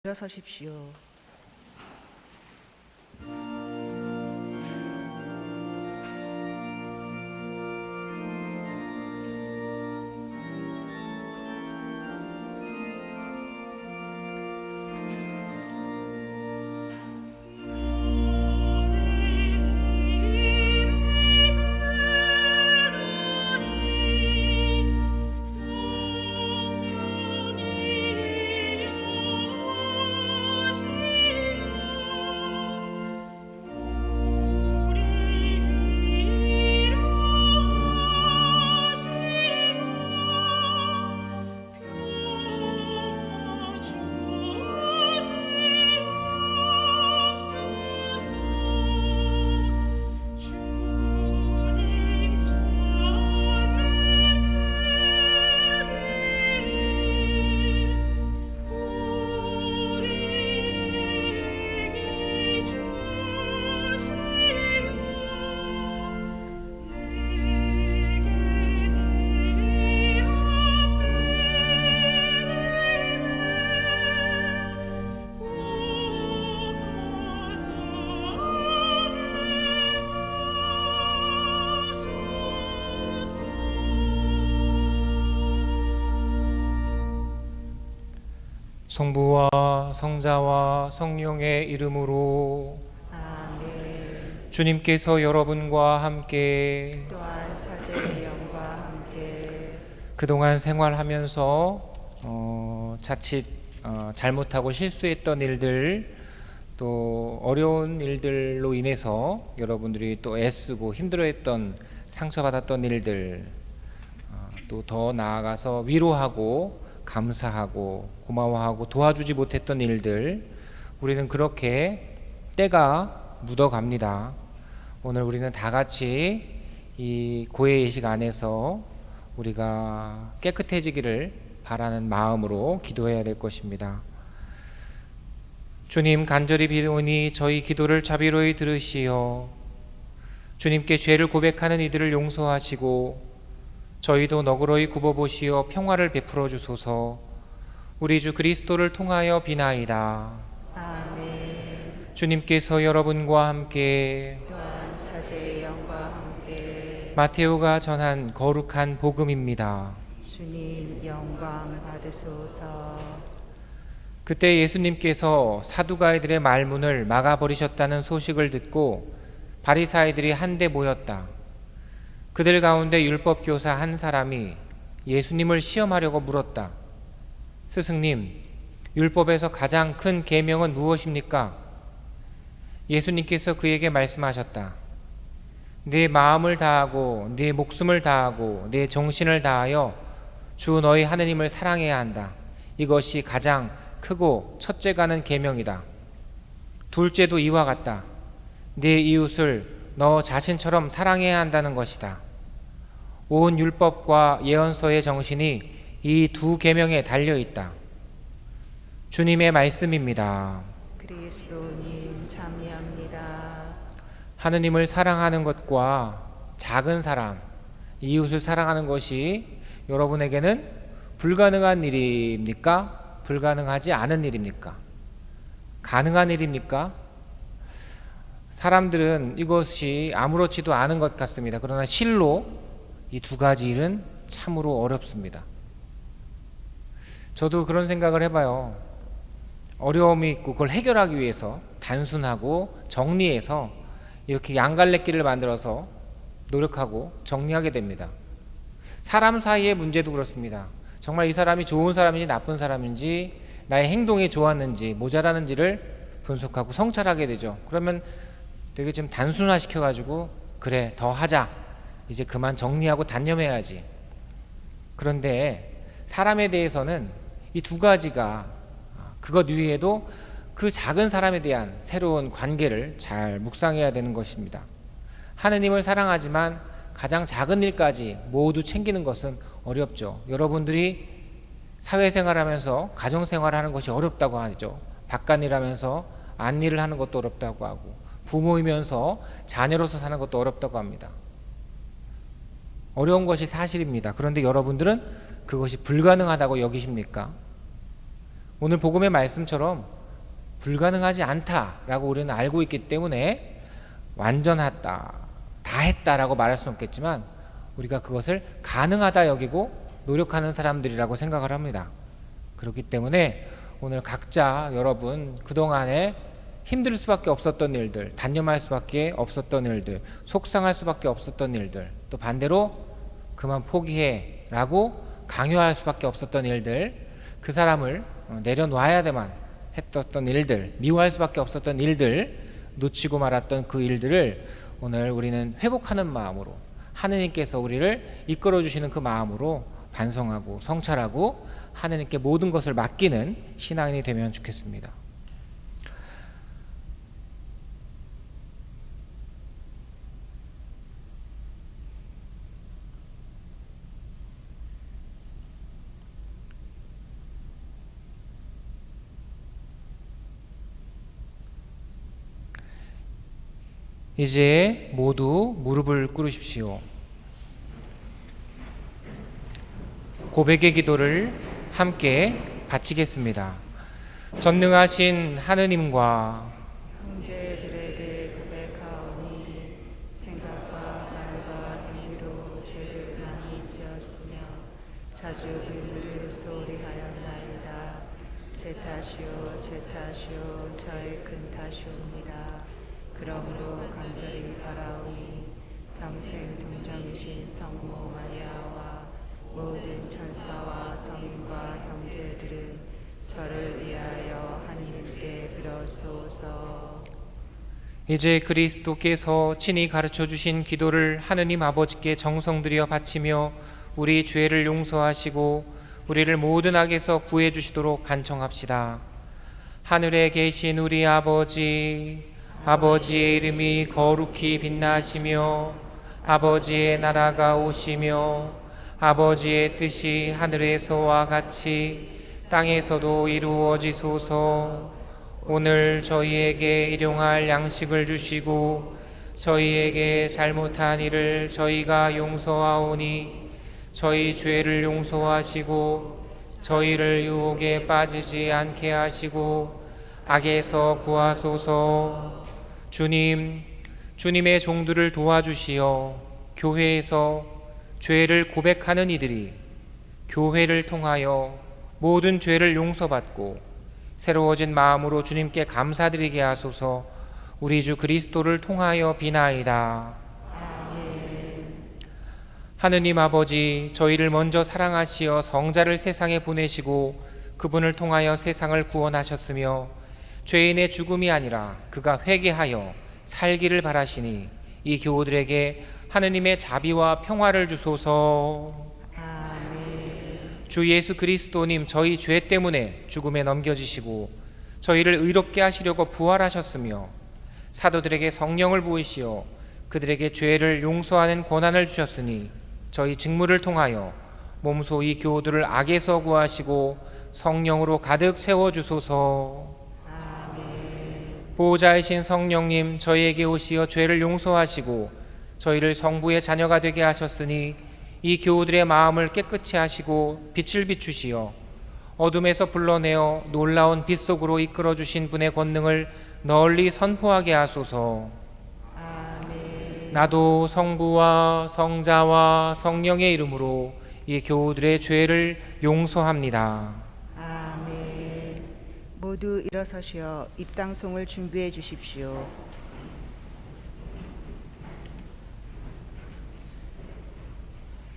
일어서십시오. 성부와 성자와 성령의 이름으로 아멘. 주님께서 여러분과 함께 또한 사제의 영과 함께 그동안 생활하면서 자칫 잘못하고 실수했던 일들, 또 어려운 일들로 인해서 여러분들이 또 애쓰고 힘들어했던 상처받았던 일들, 또 더 나아가서 위로하고 감사하고 고마워하고 도와주지 못했던 일들, 우리는 그렇게 때가 묻어갑니다. 오늘 우리는 다 같이 이 고해 예식 안에서 우리가 깨끗해지기를 바라는 마음으로 기도해야 될 것입니다. 주님, 간절히 비오니 저희 기도를 자비로이 들으시어 주님께 죄를 고백하는 이들을 용서하시고 저희도 너그러이 굽어보시어 평화를 베풀어 주소서. 우리 주 그리스도를 통하여 비나이다. 아멘. 주님께서 여러분과 함께 또한 사제의 영과 함께 마테오가 전한 거룩한 복음입니다. 주님 영광 받으소서. 그때 예수님께서 사두가이들의 말문을 막아버리셨다는 소식을 듣고 바리사이들이 한데 모였다. 그들 가운데 율법교사 한 사람이 예수님을 시험하려고 물었다. 스승님, 율법에서 가장 큰 계명은 무엇입니까? 예수님께서 그에게 말씀하셨다. 네 마음을 다하고 네 목숨을 다하고 네 정신을 다하여 주 너희 하느님을 사랑해야 한다. 이것이 가장 크고 첫째가는 계명이다. 둘째도 이와 같다. 네 이웃을 너 자신처럼 사랑해야 한다는 것이다. 온 율법과 예언서의 정신이 이 두 계명에 달려 있다. 주님의 말씀입니다. 그리스도님 참여합니다. 하느님을 사랑하는 것과 작은 사람, 이웃을 사랑하는 것이 여러분에게는 불가능한 일입니까? 불가능하지 않은 일입니까? 가능한 일입니까? 사람들은 이것이 아무렇지도 않은 것 같습니다. 그러나 실로 이 두 가지 일은 참으로 어렵습니다. 저도 그런 생각을 해봐요. 어려움이 있고 그걸 해결하기 위해서 단순하고 정리해서 이렇게 양갈래길을 만들어서 노력하고 정리하게 됩니다. 사람 사이의 문제도 그렇습니다. 정말 이 사람이 좋은 사람인지 나쁜 사람인지, 나의 행동이 좋았는지 모자라는지를 분석하고 성찰하게 되죠. 그러면 되게 좀 단순화시켜가지고 그래 더 하자, 이제 그만 정리하고 단념해야지. 그런데 사람에 대해서는 이 두 가지가 그것 위에도 그 작은 사람에 대한 새로운 관계를 잘 묵상해야 되는 것입니다. 하느님을 사랑하지만 가장 작은 일까지 모두 챙기는 것은 어렵죠. 여러분들이 사회생활하면서 가정생활하는 것이 어렵다고 하죠. 바깥일하면서 안일을 하는 것도 어렵다고 하고, 부모이면서 자녀로서 사는 것도 어렵다고 합니다. 어려운 것이 사실입니다. 그런데 여러분들은 그것이 불가능하다고 여기십니까? 오늘 복음의 말씀처럼 불가능하지 않다라고 우리는 알고 있기 때문에 완전하다, 다 했다라고 말할 수는 없겠지만 우리가 그것을 가능하다 여기고 노력하는 사람들이라고 생각을 합니다. 그렇기 때문에 오늘 각자 여러분 그동안에 힘들 수밖에 없었던 일들, 단념할 수밖에 없었던 일들, 속상할 수밖에 없었던 일들, 또 반대로 그만 포기해 라고 강요할 수밖에 없었던 일들, 그 사람을 내려놔야만 했던 일들, 미워할 수밖에 없었던 일들, 놓치고 말았던 그 일들을 오늘 우리는 회복하는 마음으로, 하느님께서 우리를 이끌어 주시는 그 마음으로 반성하고 성찰하고 하느님께 모든 것을 맡기는 신앙인이 되면 좋겠습니다. 이제 모두 무릎을 꿇으십시오. 고백의 기도를 함께 바치겠습니다. 전능하신 하느님과 형제들에게 고백하오니 생각과 말과 행위로 죄를 많이 지었으며 자주 의무를 소홀히 하였나이다. 제 탓이요 제 탓이요 저의 큰 탓이옵니다. 그러므로 간절히 바라오니 평생 동정이신 성모 마리아와 모든 천사와 성인과 형제들은 저를 위하여 하느님께 빌어소서. 이제 그리스도께서 친히 가르쳐 주신 기도를 하느님 아버지께 정성 들여 바치며 우리 죄를 용서하시고 우리를 모든 악에서 구해 주시도록 간청합시다. 하늘에 계신 우리 아버지, 아버지의 이름이 거룩히 빛나시며 아버지의 나라가 오시며 아버지의 뜻이 하늘에서와 같이 땅에서도 이루어지소서. 오늘 저희에게 일용할 양식을 주시고 저희에게 잘못한 일을 저희가 용서하오니 저희 죄를 용서하시고 저희를 유혹에 빠지지 않게 하시고 악에서 구하소서. 주님의 종들을 도와주시어 교회에서 죄를 고백하는 이들이 교회를 통하여 모든 죄를 용서받고 새로워진 마음으로 주님께 감사드리게 하소서. 우리 주 그리스도를 통하여 비나이다. 하느님 아버지, 저희를 먼저 사랑하시어 성자를 세상에 보내시고 그분을 통하여 세상을 구원하셨으며 죄인의 죽음이 아니라 그가 회개하여 살기를 바라시니 이 교우들에게 하느님의 자비와 평화를 주소서. 아멘. 주 예수 그리스도님, 저희 죄 때문에 죽음에 넘겨지시고 저희를 의롭게 하시려고 부활하셨으며 사도들에게 성령을 부으시어 그들에게 죄를 용서하는 권한을 주셨으니 저희 직무를 통하여 몸소 이 교우들을 악에서 구하시고 성령으로 가득 채워주소서. 보호자이신 성령님, 저희에게 오시어 죄를 용서하시고 저희를 성부의 자녀가 되게 하셨으니 이 교우들의 마음을 깨끗이 하시고 빛을 비추시어 어둠에서 불러내어 놀라운 빛 속으로 이끌어 주신 분의 권능을 널리 선포하게 하소서. 아멘. 나도 성부와 성자와 성령의 이름으로 이 교우들의 죄를 용서합니다. 모두 일어서시어 입당송을 준비해 주십시오.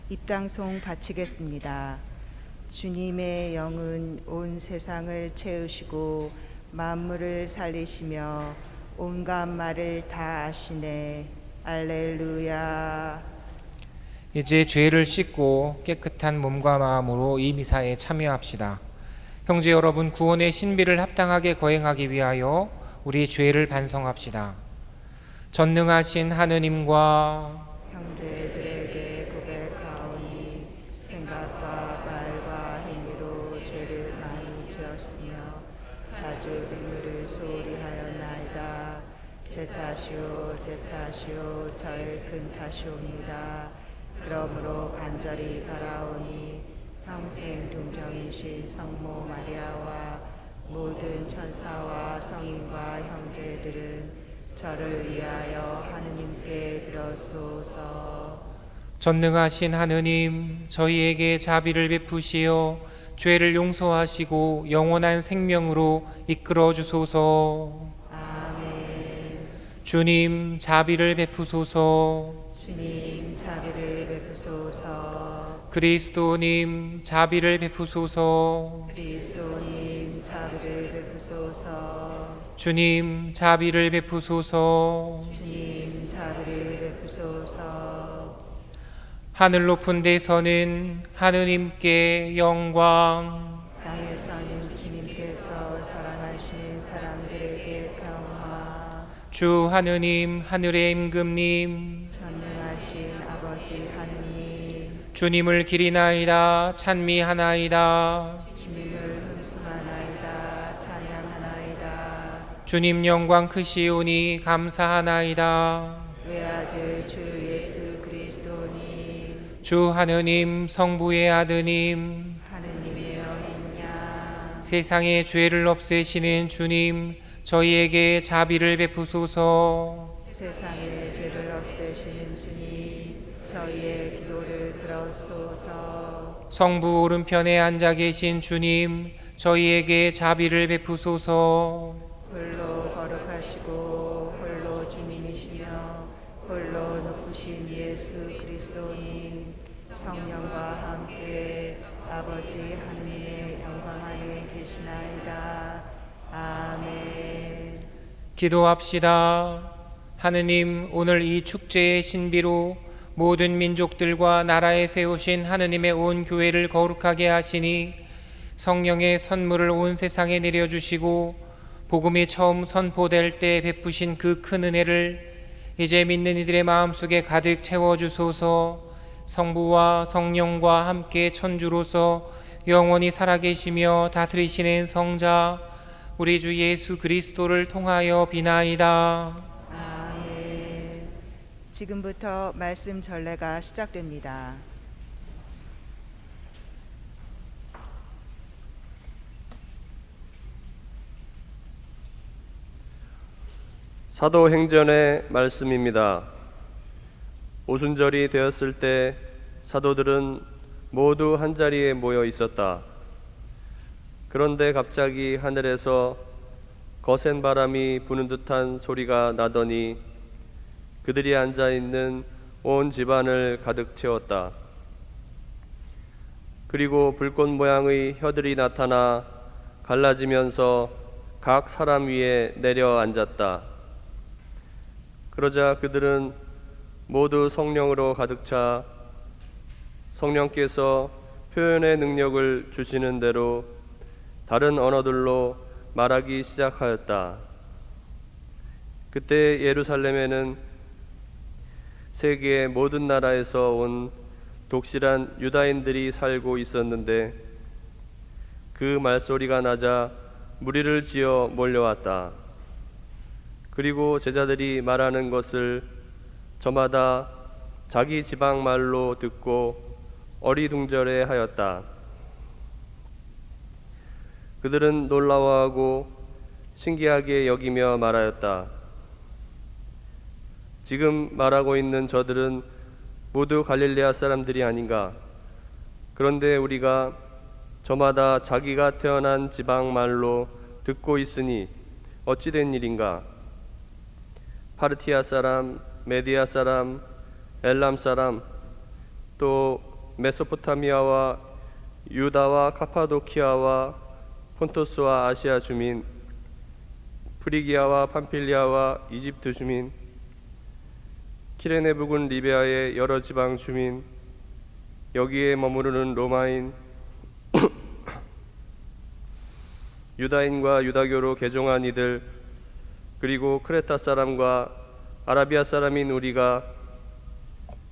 입당송 바치겠습니다. 주님의 영은 온 세상을 채우시고 만물을 살리시며 온갖 말을 다 아시네. 알렐루야. 이제 죄를 씻고 깨끗한 몸과 마음으로 이 미사에 참여합시다. 형제 여러분, 구원의 신비를 합당하게 거행하기 위하여 우리 죄를 반성합시다. 전능하신 하느님과 형제들에게 고백하오니 생각과 말과 행위로 죄를 많이 지었으며 자주 의무를 소홀히 하였나이다. 제 탓이요 제 탓이요 저의 큰 탓이옵니다. 그러므로 간절히 바라오니 평생 동정이신 성모 마리아와 모든 천사와 성인과 형제들은 저를 위하여 하느님께 빌어소서. 전능하신 하느님, 저희에게 자비를 베푸시어 죄를 용서하시고 영원한 생명으로 이끌어 주소서. 아멘. 주님, 자비를 베푸소서. 주님 자비를 베푸소서. 그리스도님, 자비를 베푸소서. 그리스도님 자비를 베푸소서. 주님, 자비를 베푸소서. 주님 자비를 베푸소서. 하늘 높은 데서는 하느님께 영광, 땅에서는 주님께서 사랑하시는 사람들에게 평화. 주 하느님, 하늘의 임금님, 전능하신 아버지 하느님, 주님을 기리나이다, 찬미하나이다. 주님을 흠숭하나이다, 찬양하나이다. 주님 영광 크시오니 감사하나이다. 외아들 주 예수 그리스도님, 주 하느님, 성부의 아드님, 하느님의 어린 양, 세상의 죄를 없애시는 주님, 저희에게 자비를 베푸소서. 세상의 죄를 없애시는 주님, 저희의 기도를 들어소서. 성부 오른편에 앉아 계신 주님, 저희에게 자비를 베푸소서. 홀로 거룩하시고 홀로 주님이시며 홀로 높으신 예수 그리스도님, 성령과 함께 아버지 하느님의 영광 안에 계시나이다. 아멘. 기도합시다. 하느님, 오늘 이 축제의 신비로 모든 민족들과 나라에 세우신 하느님의 온 교회를 거룩하게 하시니 성령의 선물을 온 세상에 내려주시고 복음이 처음 선포될 때 베푸신 그 큰 은혜를 이제 믿는 이들의 마음속에 가득 채워주소서. 성부와 성령과 함께 천주로서 영원히 살아계시며 다스리시는 성자 우리 주 예수 그리스도를 통하여 비나이다. 아멘. 지금부터 말씀 전례가 시작됩니다. 사도행전의 말씀입니다. 오순절이 되었을 때 사도들은 모두 한자리에 모여 있었다. 그런데 갑자기 하늘에서 거센 바람이 부는 듯한 소리가 나더니 그들이 앉아 있는 온 집안을 가득 채웠다. 그리고 불꽃 모양의 혀들이 나타나 갈라지면서 각 사람 위에 내려 앉았다. 그러자 그들은 모두 성령으로 가득 차 성령께서 표현의 능력을 주시는 대로 다른 언어들로 말하기 시작하였다. 그때 예루살렘에는 세계의 모든 나라에서 온 독실한 유다인들이 살고 있었는데 그 말소리가 나자 무리를 지어 몰려왔다. 그리고 제자들이 말하는 것을 저마다 자기 지방 말로 듣고 어리둥절해 하였다. 그들은 놀라워하고 신기하게 여기며 말하였다. 지금 말하고 있는 저들은 모두 갈릴레아 사람들이 아닌가? 그런데 우리가 저마다 자기가 태어난 지방 말로 듣고 있으니 어찌 된 일인가? 파르티아 사람, 메디아 사람, 엘람 사람, 또 메소포타미아와 유다와 카파도키아와 폰토스와 아시아 주민, 프리기아와 팜필리아와 이집트 주민, 키레네 부근 리베아의 여러 지방 주민, 여기에 머무르는 로마인, 유다인과 유다교로 개종한 이들, 그리고 크레타 사람과 아라비아 사람인 우리가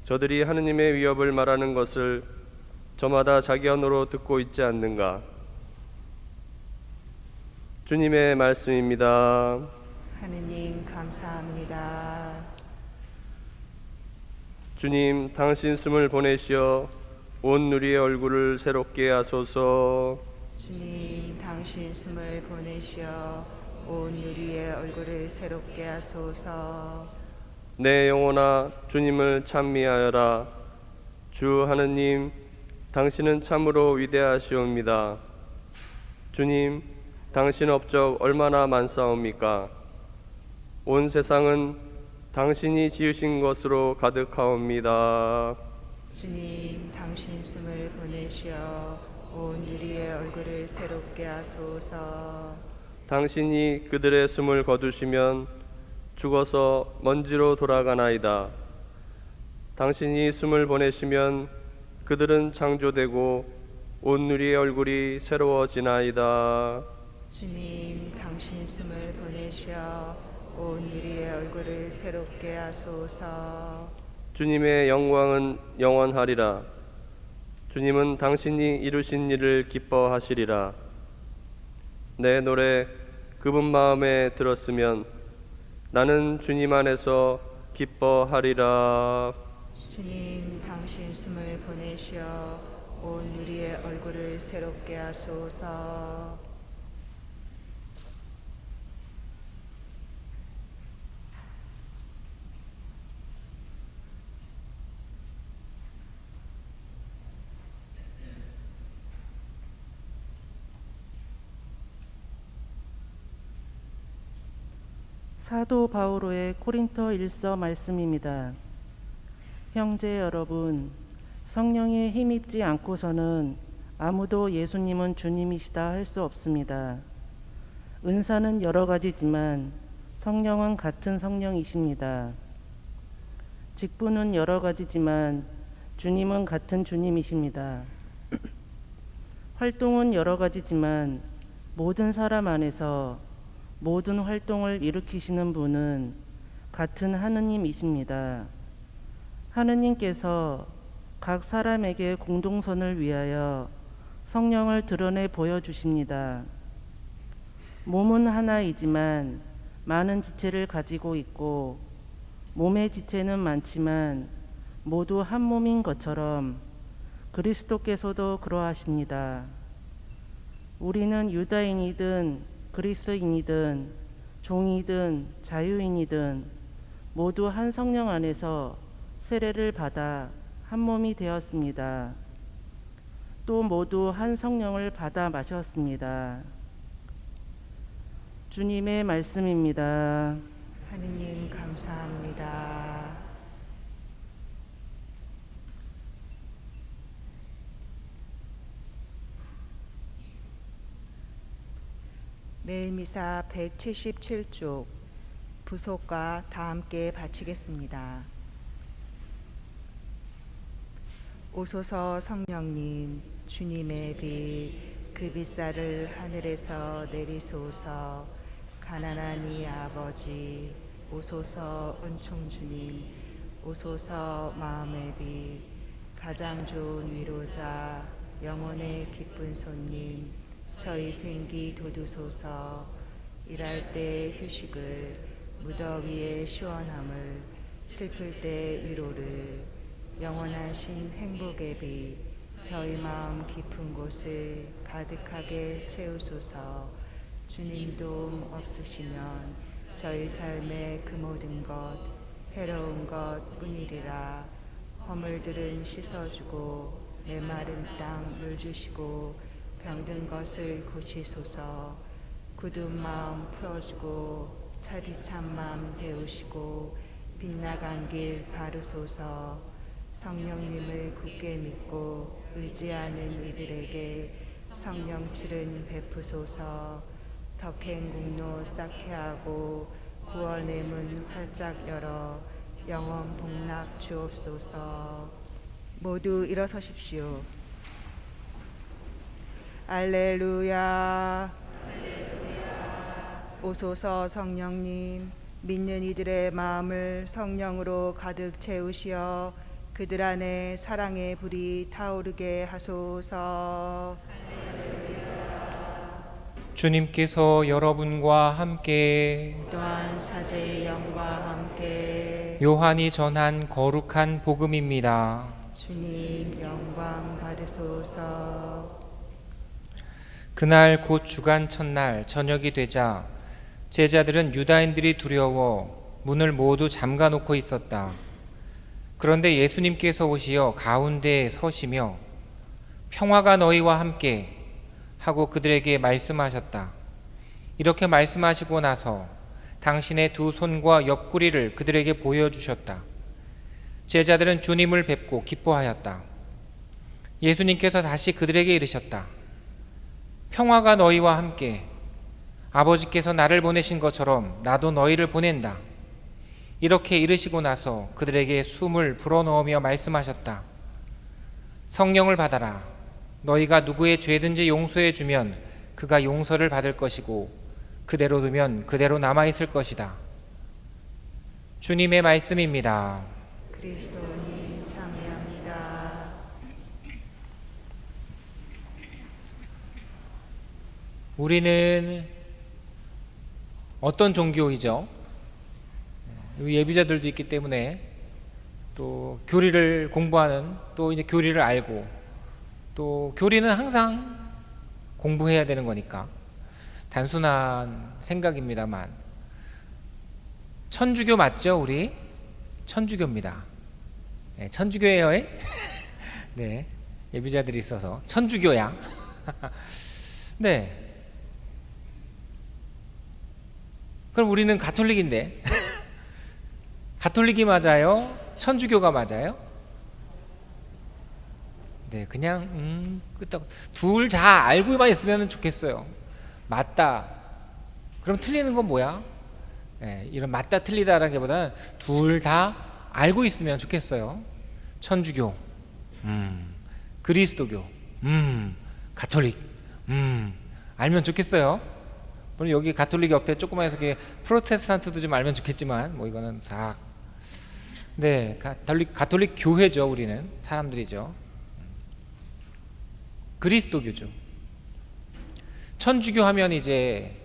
저들이 하느님의 위협을 말하는 것을 저마다 자기 언어로 듣고 있지 않는가? 주님의 말씀입니다. 하느님 감사합니다. 주님, 당신 숨을 보내시어 온 누리의 얼굴을 새롭게 하소서. 주님 당신 숨을 보내시어 온 유리의 얼굴을 새롭게 하소서. 내 영혼아 주님을 찬미하여라. 주 하느님 당신은 참으로 위대하시옵니다. 주님 당신 업적 얼마나 많사옵니까. 온 세상은 당신이 지으신 것으로 가득하옵니다. 주님 당신 숨을 보내시어 온 유리의 얼굴을 새롭게 하소서. 당신이 그들의 숨을 거두시면 죽어서 먼지로 돌아가나이다. 당신이 숨을 보내시면 그들은 창조되고 온 누리의 얼굴이 새로워지나이다. 주님 당신 숨을 보내시어 온 유리의 얼굴을 새롭게 하소서. 주님의 영광은 영원하리라. 주님은 당신이 이루신 일을 기뻐하시리라. 내 노래 그분 마음에 들었으면 나는 주님 안에서 기뻐하리라. 주님 당신 숨을 보내시어 온 유리의 얼굴을 새롭게 하소서. 사도 바오로의 코린토 1서 말씀입니다. 형제 여러분, 성령에 힘입지 않고서는 아무도 예수님은 주님이시다 할 수 없습니다. 은사는 여러 가지지만 성령은 같은 성령이십니다. 직분은 여러 가지지만 주님은 같은 주님이십니다. 활동은 여러 가지지만 모든 사람 안에서 모든 활동을 일으키시는 분은 같은 하느님이십니다. 하느님께서 각 사람에게 공동선을 위하여 성령을 드러내 보여주십니다. 몸은 하나이지만 많은 지체를 가지고 있고 몸의 지체는 많지만 모두 한 몸인 것처럼 그리스도께서도 그러하십니다. 우리는 유다인이든 그리스인이든 종이든 자유인이든 모두 한 성령 안에서 세례를 받아 한 몸이 되었습니다. 또 모두 한 성령을 받아 마셨습니다. 주님의 말씀입니다. 하느님 감사합니다. 매일 미사 177쪽 부속과 다 함께 바치겠습니다. 오소서 성령님, 주님의 빛 그 빛살을 하늘에서 내리소서. 가난한 이 아버지, 오소서 은총 주님, 오소서 마음의 빛, 가장 좋은 위로자, 영혼의 기쁜 손님, 저희 생기 돋우소서. 일할 때 휴식을, 무더위의 시원함을, 슬플 때 위로를, 영원하신 행복의 빛, 저희 마음 깊은 곳을 가득하게 채우소서. 주님 도움 없으시면 저희 삶의 그 모든 것, 해로운 것 뿐이리라. 허물들은 씻어주고 메마른 땅 물 주시고 병든 것을 고치소서. 굳은 마음 풀어주고 차디찬 마음 데우시고 빗나간 길 바르소서. 성령님을 굳게 믿고 의지하는 이들에게 성령칠은 베푸소서. 덕행 공로 쌓게 하고 구원의 문 활짝 열어 영원 복락 주옵소서. 모두 일어서십시오. 알렐루야. 오소서 성령님, 믿는 이들의 마음을 성령으로 가득 채우시어 그들 안에 사랑의 불이 타오르게 하소서. 주님께서 여러분과 함께 또한 사제의 영과 함께 요한이 전한 거룩한 복음입니다. 주님 영광 받으소서. 그날 곧 주간 첫날 저녁이 되자 제자들은 유다인들이 두려워 문을 모두 잠가 놓고 있었다. 그런데 예수님께서 오시어 가운데에 서시며 평화가 너희와 함께 하고 그들에게 말씀하셨다. 이렇게 말씀하시고 나서 당신의 두 손과 옆구리를 그들에게 보여주셨다. 제자들은 주님을 뵙고 기뻐하였다. 예수님께서 다시 그들에게 이르셨다. 평화가 너희와 함께. 아버지께서 나를 보내신 것처럼 나도 너희를 보낸다. 이렇게 이르시고 나서 그들에게 숨을 불어넣으며 말씀하셨다. 성령을 받아라. 너희가 누구의 죄든지 용서해 주면 그가 용서를 받을 것이고 그대로 두면 그대로 남아있을 것이다. 주님의 말씀입니다. 그리스도님 참여합니다. 우리는 어떤 종교이죠? 예비자들도 있기 때문에 또 교리를 공부하는, 또 이제 교리를 알고, 또 교리는 항상 공부해야 되는 거니까 단순한 생각입니다만, 천주교 맞죠? 우리 천주교입니다. 네, 천주교예요. 네, 예비자들이 있어서 천주교야. 네. 그럼 우리는 가톨릭인데 가톨릭이 맞아요? 천주교가 맞아요? 네, 그냥 둘 다 알고만 있으면 좋겠어요. 맞다. 그럼 틀리는 건 뭐야? 네, 이런 맞다 틀리다라는 게 보다는 둘 다 알고 있으면 좋겠어요. 천주교, 그리스도교, 가톨릭, 알면 좋겠어요. 물론 여기 가톨릭 옆에 조그만 해서 프로테스탄트도 좀 알면 좋겠지만, 뭐 이거는 싹. 네, 가톨릭 교회죠. 우리는 사람들이죠. 그리스도교죠. 천주교 하면 이제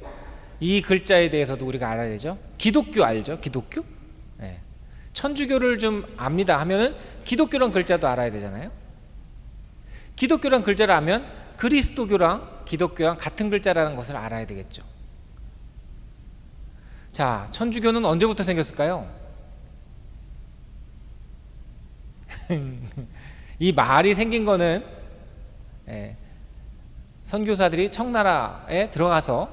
이 글자에 대해서도 우리가 알아야 되죠. 기독교 알죠? 기독교? 네. 천주교를 좀 압니다 하면은 기독교란 글자도 알아야 되잖아요. 기독교란 글자를 알면 그리스도교랑 기독교랑 같은 글자라는 것을 알아야 되겠죠. 자, 천주교는 언제부터 생겼을까요? 이 말이 생긴 거는 선교사들이 청나라에 들어가서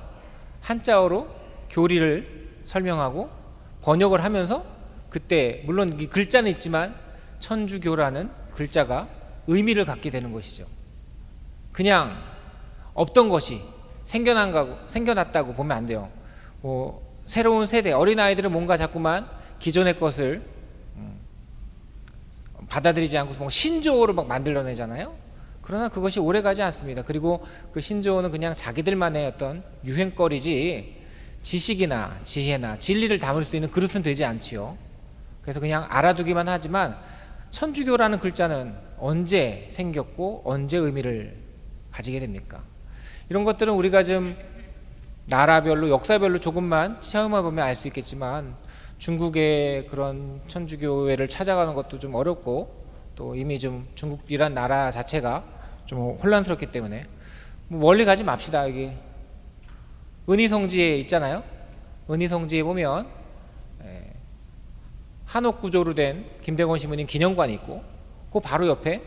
한자어로 교리를 설명하고 번역을 하면서, 그때 물론 이 글자는 있지만 천주교라는 글자가 의미를 갖게 되는 것이죠. 그냥 없던 것이 생겨났다고 보면 안 돼요. 새로운 세대, 어린아이들은 뭔가 자꾸만 기존의 것을 받아들이지 않고서 뭔가 신조어로 막 만들어내잖아요. 그러나 그것이 오래가지 않습니다. 그리고 그 신조어는 그냥 자기들만의 어떤 유행거리지 지식이나 지혜나 진리를 담을 수 있는 그릇은 되지 않지요. 그래서 그냥 알아두기만 하지만 천주교라는 글자는 언제 생겼고 언제 의미를 가지게 됩니까? 이런 것들은 우리가 좀 나라별로, 역사별로 조금만 체험해보면 알 수 있겠지만, 중국의 그런 천주교회를 찾아가는 것도 좀 어렵고, 또 이미 좀 중국이란 나라 자체가 좀 혼란스럽기 때문에 멀리 가지 맙시다. 여기 은희성지에 있잖아요. 은희성지에 보면 한옥 구조로 된 김대건 시무님 기념관이 있고, 그 바로 옆에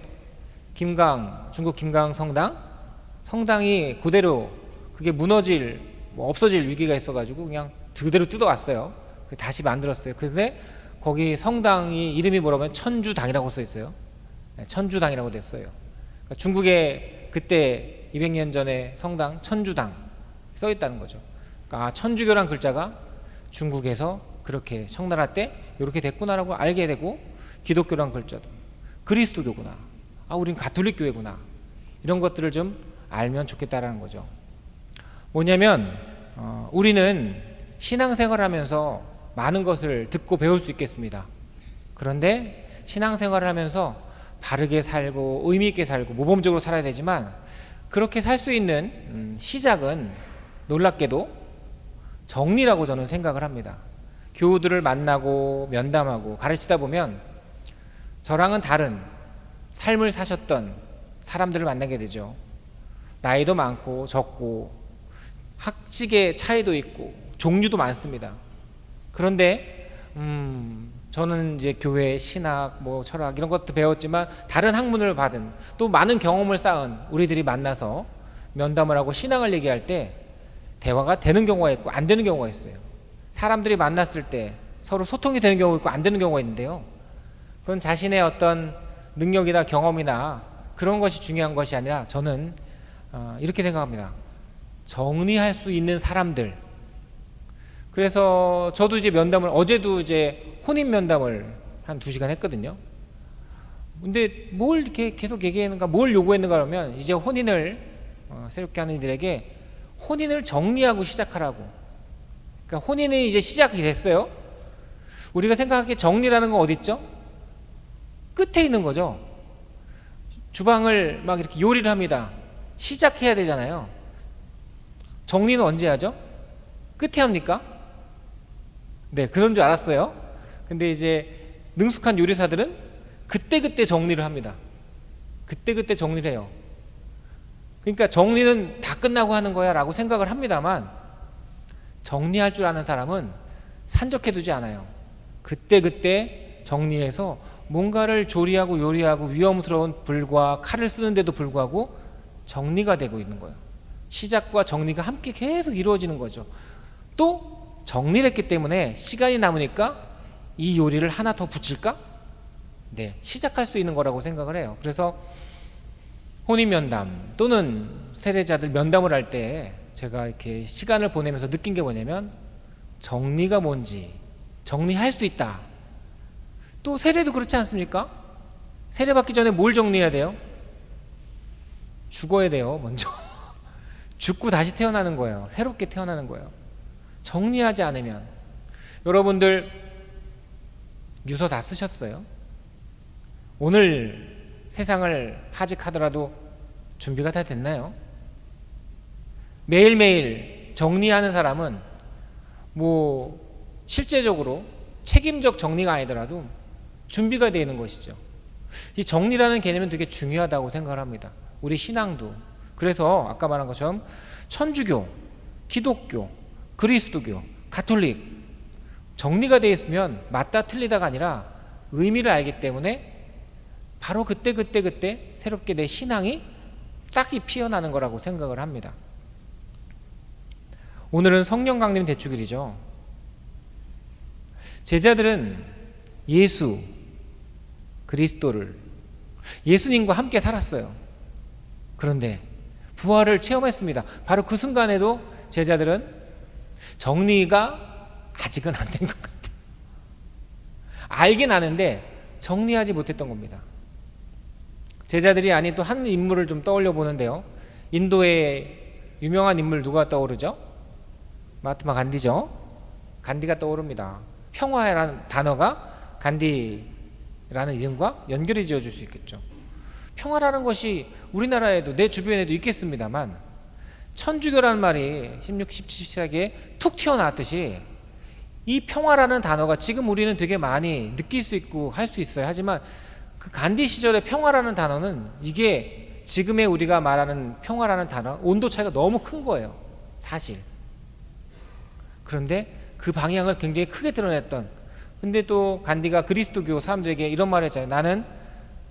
중국 김강 성당이 그대로 그게 없어질 위기가 있어가지고 그냥 그대로 뜯어왔어요. 다시 만들었어요. 그런데 거기 성당이 이름이 뭐라면 천주당이라고 써 있어요. 천주당이라고 됐어요. 그러니까 중국에 그때 200년 전에 성당 천주당 써 있다는 거죠. 그러니까 천주교란 글자가 중국에서 그렇게 청나라 때 이렇게 됐구나라고 알게 되고, 기독교란 글자도 그리스도교구나, 우린 가톨릭 교회구나, 이런 것들을 좀 알면 좋겠다라는 거죠. 뭐냐면 우리는 신앙생활을 하면서 많은 것을 듣고 배울 수 있겠습니다. 그런데 신앙생활을 하면서 바르게 살고 의미 있게 살고 모범적으로 살아야 되지만, 그렇게 살 수 있는 시작은 놀랍게도 정리라고 저는 생각을 합니다. 교우들을 만나고 면담하고 가르치다 보면 저랑은 다른 삶을 사셨던 사람들을 만나게 되죠. 나이도 많고 적고 학직의 차이도 있고 종류도 많습니다. 그런데 저는 이제 교회 신학, 뭐 철학 이런 것도 배웠지만 다른 학문을 받은 또 많은 경험을 쌓은 우리들이 만나서 면담을 하고 신앙을 얘기할 때 대화가 되는 경우가 있고 안 되는 경우가 있어요. 사람들이 만났을 때 서로 소통이 되는 경우가 있고 안 되는 경우가 있는데요. 그건 자신의 어떤 능력이나 경험이나 그런 것이 중요한 것이 아니라 저는 이렇게 생각합니다. 정리할 수 있는 사람들. 그래서 저도 이제 면담을 어제도 이제 혼인 면담을 한 2시간 했거든요. 근데 뭘 이렇게 계속 얘기했는가, 뭘 요구했는가 하면 이제 혼인을 새롭게 하는 이들에게 혼인을 정리하고 시작하라고. 그러니까 혼인이 이제 시작이 됐어요. 우리가 생각하기에 정리라는 건 어디 있죠? 끝에 있는 거죠. 주방을 막 이렇게 요리를 합니다. 시작해야 되잖아요. 정리는 언제 하죠? 끝에 합니까? 네, 그런 줄 알았어요. 근데 이제 능숙한 요리사들은 그때그때 정리를 합니다. 그때그때 정리를 해요. 그러니까 정리는 다 끝나고 하는 거야 라고 생각을 합니다만 정리할 줄 아는 사람은 산적해두지 않아요. 그때그때 정리해서 뭔가를 조리하고 요리하고 위험스러운 불과 칼을 쓰는데도 불구하고 정리가 되고 있는 거예요. 시작과 정리가 함께 계속 이루어지는 거죠. 또 정리를 했기 때문에 시간이 남으니까 이 요리를 하나 더 붙일까? 네, 시작할 수 있는 거라고 생각을 해요. 그래서 혼인면담 또는 세례자들 면담을 할 때 제가 이렇게 시간을 보내면서 느낀 게 뭐냐면 정리가 뭔지 정리할 수 있다. 또 세례도 그렇지 않습니까? 세례 받기 전에 뭘 정리해야 돼요? 죽어야 돼요. 먼저 죽고 다시 태어나는 거예요. 새롭게 태어나는 거예요. 정리하지 않으면. 여러분들 유서 다 쓰셨어요? 오늘 세상을 하직하더라도 준비가 다 됐나요? 매일매일 정리하는 사람은 뭐 실제적으로 책임적 정리가 아니더라도 준비가 되는 것이죠. 이 정리라는 개념은 되게 중요하다고 생각을 합니다. 우리 신앙도. 그래서 아까 말한 것처럼 천주교, 기독교, 그리스도교, 가톨릭 정리가 되어 있으면 맞다 틀리다가 아니라 의미를 알기 때문에 바로 그때 새롭게 내 신앙이 싹이 피어나는 거라고 생각을 합니다. 오늘은 성령 강림 대축일이죠. 제자들은 예수 그리스도를 예수님과 함께 살았어요. 그런데 부활을 체험했습니다. 바로 그 순간에도 제자들은 정리가 아직은 안 된 것 같아요. 알긴 아는데 정리하지 못했던 겁니다. 제자들이 아닌 또 한 인물을 좀 떠올려 보는데요. 인도의 유명한 인물 누가 떠오르죠? 마하트마 간디죠. 간디가 떠오릅니다. 평화라는 단어가 간디라는 이름과 연결이 지어줄 수 있겠죠. 평화라는 것이 우리나라에도 내 주변에도 있겠습니다만 천주교라는 말이 16, 17세기에 툭 튀어나왔듯이 이 평화라는 단어가 지금 우리는 되게 많이 느낄 수 있고 할 수 있어요. 하지만 그 간디 시절의 평화라는 단어는 이게 지금의 우리가 말하는 평화라는 단어 온도 차이가 너무 큰 거예요. 사실. 그런데 그 방향을 굉장히 크게 드러냈던. 근데 또 간디가 그리스도교 사람들에게 이런 말을 했잖아요. 나는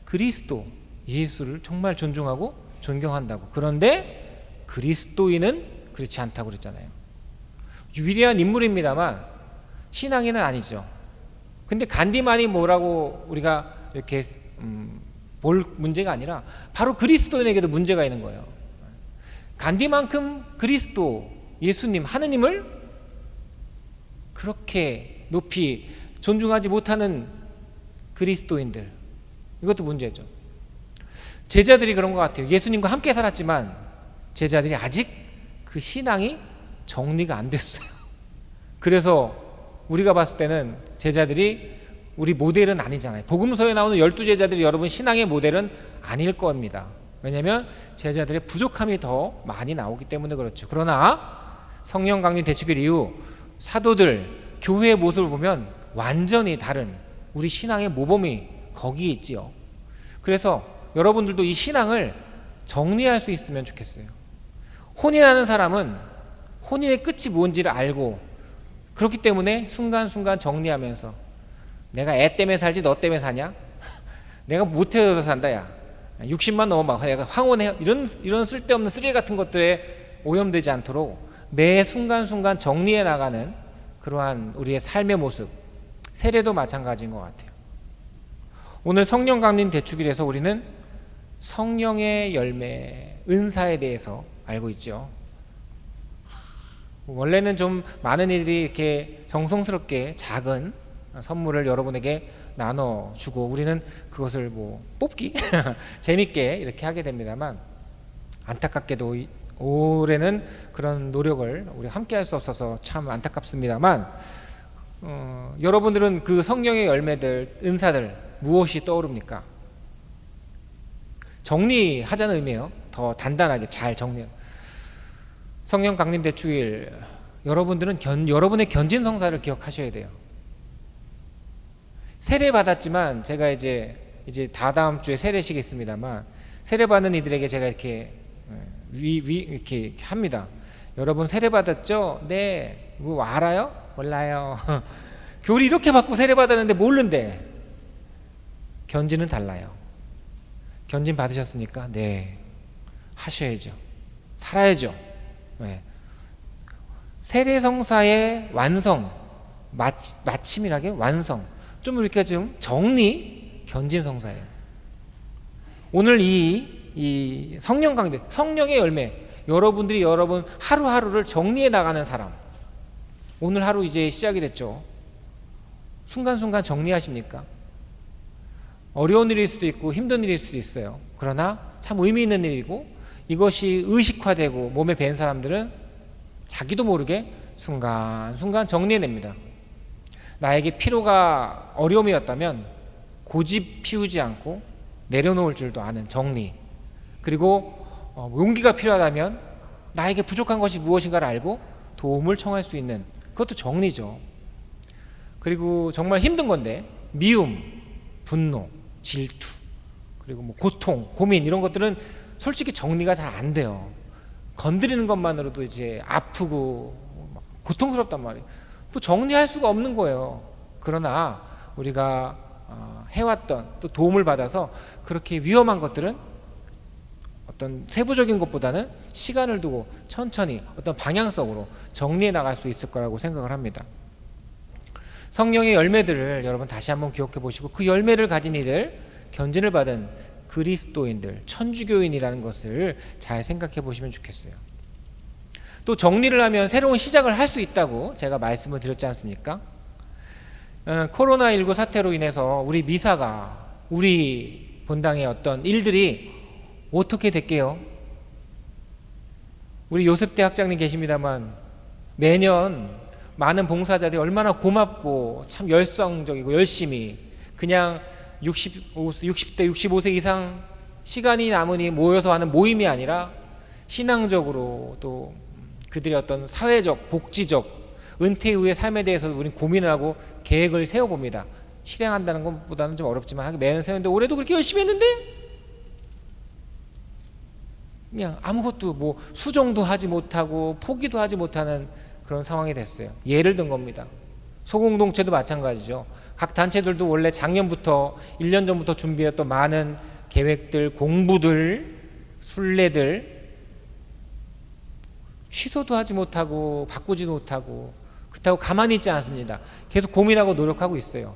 그리스도 예수를 정말 존중하고 존경한다고. 그런데 그리스도인은 그렇지 않다고 그랬잖아요. 위대한 인물입니다만 신앙인은 아니죠. 근데 간디만이 뭐라고 우리가 이렇게 볼 문제가 아니라 바로 그리스도인에게도 문제가 있는 거예요. 간디만큼 그리스도 예수님 하느님을 그렇게 높이 존중하지 못하는 그리스도인들, 이것도 문제죠. 제자들이 그런 것 같아요. 예수님과 함께 살았지만 제자들이 아직 그 신앙이 정리가 안 됐어요. 그래서 우리가 봤을 때는 제자들이 우리 모델은 아니잖아요. 복음서에 나오는 12제자들이 여러분 신앙의 모델은 아닐 겁니다. 왜냐하면 제자들의 부족함이 더 많이 나오기 때문에 그렇죠. 그러나 성령 강림 대축일 이후 사도들, 교회의 모습을 보면 완전히 다른 우리 신앙의 모범이 거기에 있지요. 그래서 여러분들도 이 신앙을 정리할 수 있으면 좋겠어요. 혼인하는 사람은 혼인의 끝이 뭔지를 알고 그렇기 때문에 순간순간 정리하면서 내가 애 때문에 살지 너 때문에 사냐? 내가 못해서 산다 야. 60만 넘어봐. 내가 황혼해. 이런 쓸데없는 쓰레기 같은 것들에 오염되지 않도록 매 순간순간 정리해 나가는 그러한 우리의 삶의 모습, 세례도 마찬가지인 것 같아요. 오늘 성령 강림 대축일에서 우리는 성령의 열매, 은사에 대해서 알고 있죠. 원래는 좀 많은 이들이 이렇게 정성스럽게 작은 선물을 여러분에게 나눠주고 우리는 그것을 뭐 뽑기 재밌게 이렇게 하게 됩니다만, 안타깝게도 올해는 그런 노력을 우리 함께 할 수 없어서 참 안타깝습니다만, 여러분들은 그 성령의 열매들, 은사들 무엇이 떠오릅니까? 정리하자는 의미예요. 더 단단하게 잘 정리. 성령 강림 대축일, 여러분들은 여러분의 견진 성사를 기억하셔야 돼요. 세례 받았지만, 제가 이제 다다음 주에 세례식이 있습니다만, 세례 받는 이들에게 제가 이렇게 이렇게 합니다. 여러분 세례 받았죠? 네. 뭐 알아요? 몰라요. 교리 이렇게 받고 세례 받았는데 모르는데. 견진은 달라요. 견진 받으셨습니까? 네. 하셔야죠. 살아야죠. 네. 세례성사의 완성, 마침이라게 완성. 좀 이렇게 좀 정리, 견진성사예요. 오늘 이 성령 강림, 성령의 열매, 여러분들이 여러분 하루하루를 정리해 나가는 사람. 오늘 하루 이제 시작이 됐죠. 순간순간 정리하십니까? 어려운 일일 수도 있고 힘든 일일 수도 있어요. 그러나 참 의미 있는 일이고, 이것이 의식화되고 몸에 밴 사람들은 자기도 모르게 순간순간 정리해냅니다. 나에게 피로가 어려움이었다면 고집 피우지 않고 내려놓을 줄도 아는 정리, 그리고 용기가 필요하다면 나에게 부족한 것이 무엇인가를 알고 도움을 청할 수 있는, 그것도 정리죠. 그리고 정말 힘든 건데 미움, 분노, 질투, 그리고 뭐 고통, 고민, 이런 것들은 솔직히 정리가 잘 안 돼요. 건드리는 것만으로도 이제 아프고 고통스럽단 말이에요. 뭐 정리할 수가 없는 거예요. 그러나 우리가 해왔던, 또 도움을 받아서 그렇게 위험한 것들은 어떤 세부적인 것보다는 시간을 두고 천천히 어떤 방향성으로 정리해 나갈 수 있을 거라고 생각을 합니다. 성령의 열매들을 여러분 다시 한번 기억해 보시고, 그 열매를 가진 이들, 견진을 받은 그리스도인들, 천주교인이라는 것을 잘 생각해 보시면 좋겠어요. 또 정리를 하면 새로운 시작을 할 수 있다고 제가 말씀을 드렸지 않습니까? 코로나19 사태로 인해서 우리 미사가, 우리 본당의 어떤 일들이 어떻게 됐게요? 우리 요셉대 학장님 계십니다만, 매년 많은 봉사자들이 얼마나 고맙고 참 열성적이고 열심히 그냥 60대 65세 이상 시간이 남으니 모여서 하는 모임이 아니라 신앙적으로, 또 그들의 어떤 사회적, 복지적, 은퇴 이후의 삶에 대해서 우리는 고민을 하고 계획을 세워봅니다. 실행한다는 것보다는 좀 어렵지만 매년 세우는데, 올해도 그렇게 열심히 했는데 그냥 아무것도 뭐 수정도 하지 못하고 포기도 하지 못하는 그런 상황이 됐어요. 예를 든 겁니다. 소공동체도 마찬가지죠. 각 단체들도 원래 작년부터 1년 전부터 준비했던 많은 계획들, 공부들, 순례들 취소도 하지 못하고 바꾸지도 못하고, 그렇다고 가만히 있지 않습니다. 계속 고민하고 노력하고 있어요.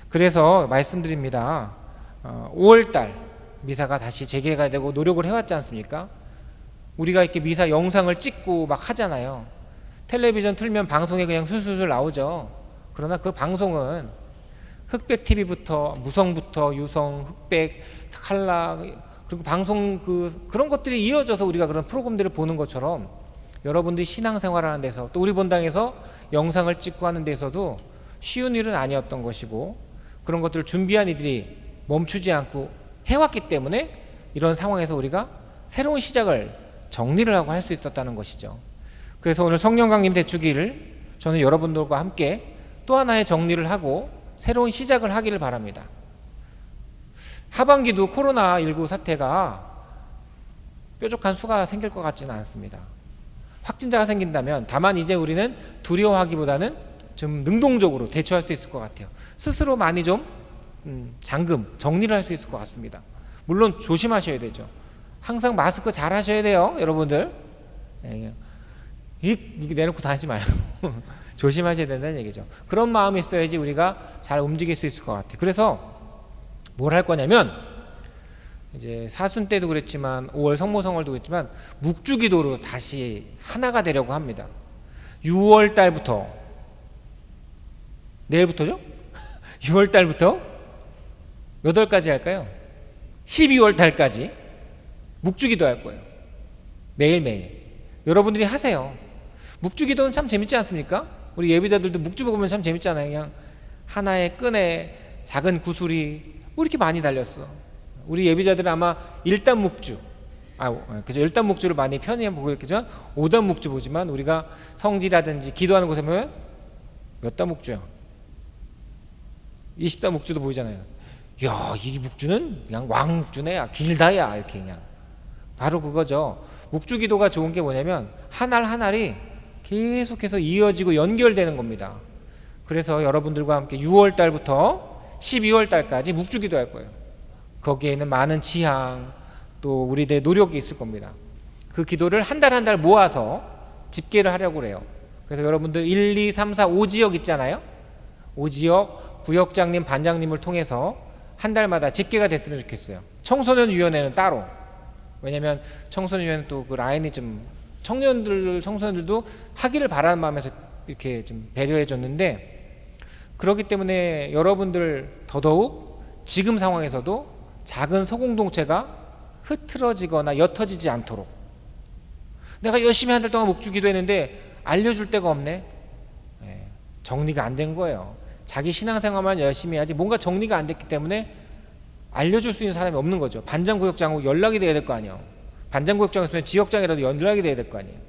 그래서 말씀드립니다. 5월달 미사가 다시 재개가 되고 노력을 해왔지 않습니까? 우리가 이렇게 미사 영상을 찍고 막 하잖아요. 텔레비전 틀면 방송에 그냥 술술술 나오죠. 그러나 그 방송은 흑백 TV부터 무성부터 유성, 흑백, 칼라, 그리고 방송 그런 것들이 이어져서 우리가 그런 프로그램들을 보는 것처럼, 여러분들이 신앙생활을 하는 데서, 또 우리 본당에서 영상을 찍고 하는 데서도 쉬운 일은 아니었던 것이고, 그런 것들을 준비한 이들이 멈추지 않고 해왔기 때문에 이런 상황에서 우리가 새로운 시작을, 정리를 하고 할 수 있었다는 것이죠. 그래서 오늘 성령 강림 대축일, 저는 여러분들과 함께 또 하나의 정리를 하고 새로운 시작을 하기를 바랍니다. 하반기도 코로나19 사태가 뾰족한 수가 생길 것 같지는 않습니다. 확진자가 생긴다면 다만 이제 우리는 두려워하기보다는 좀 능동적으로 대처할 수 있을 것 같아요. 스스로 많이 좀 정리를 할 수 있을 것 같습니다. 물론 조심하셔야 되죠. 항상 마스크 잘 하셔야 돼요, 여러분들. 이게 내놓고 다니지 말고 조심하셔야 된다는 얘기죠. 그런 마음이 있어야지 우리가 잘 움직일 수 있을 것 같아요. 그래서 뭘 할 거냐면 이제 사순 때도 그랬지만 5월 성모성월도 그랬지만 묵주기도로 다시 하나가 되려고 합니다. 6월 달부터, 내일부터죠? 6월 달부터 몇 월까지 할까요? 12월 달까지 묵주기도 할 거예요. 매일매일 여러분들이 하세요. 묵주기도는 참 재밌지 않습니까? 우리 예비자들도 묵주 먹으면 참 재밌잖아요. 그냥 하나의 끈에 작은 구슬이 왜 이렇게 많이 달렸어? 우리 예비자들은 아마 1단 묵주, 그죠? 1단 묵주를 많이 편히 보고 있겠지만 5단 묵주 보지만 우리가 성지라든지 기도하는 곳에 보면 몇 단 묵주야? 20단 묵주도 보이잖아요. 야, 이 묵주는 그냥 왕 묵주네, 길다야, 이렇게 그냥. 바로 그거죠. 묵주 기도가 좋은 게 뭐냐면 한 알 한 알이 계속해서 이어지고 연결되는 겁니다. 그래서 여러분들과 함께 6월 달부터 12월 달까지 묵주 기도할 거예요. 거기에는 많은 지향 또 우리들의 노력이 있을 겁니다. 그 기도를 한 달 한 달 모아서 집계를 하려고 그래요. 그래서 여러분들 1, 2, 3, 4, 5지역 있잖아요. 5지역 구역장님, 반장님을 통해서 한 달마다 집계가 됐으면 좋겠어요. 청소년위원회는 따로. 왜냐면 청소년위원회는 또 그 라인이 좀 청소년들도 하기를 바라는 마음에서 이렇게 좀 배려해 줬는데, 그렇기 때문에 여러분들 더더욱 지금 상황에서도 작은 소공동체가 흐트러지거나 옅어지지 않도록, 내가 열심히 한 달 동안 묵주 기도했는데 알려줄 데가 없네. 정리가 안 된 거예요. 자기 신앙생활만 열심히 해야지 뭔가 정리가 안 됐기 때문에 알려줄 수 있는 사람이 없는 거죠. 반장구역장하고 연락이 돼야 될 거 아니에요. 반장구역장 있으면 지역장이라도 연락이 돼야 될 거 아니에요.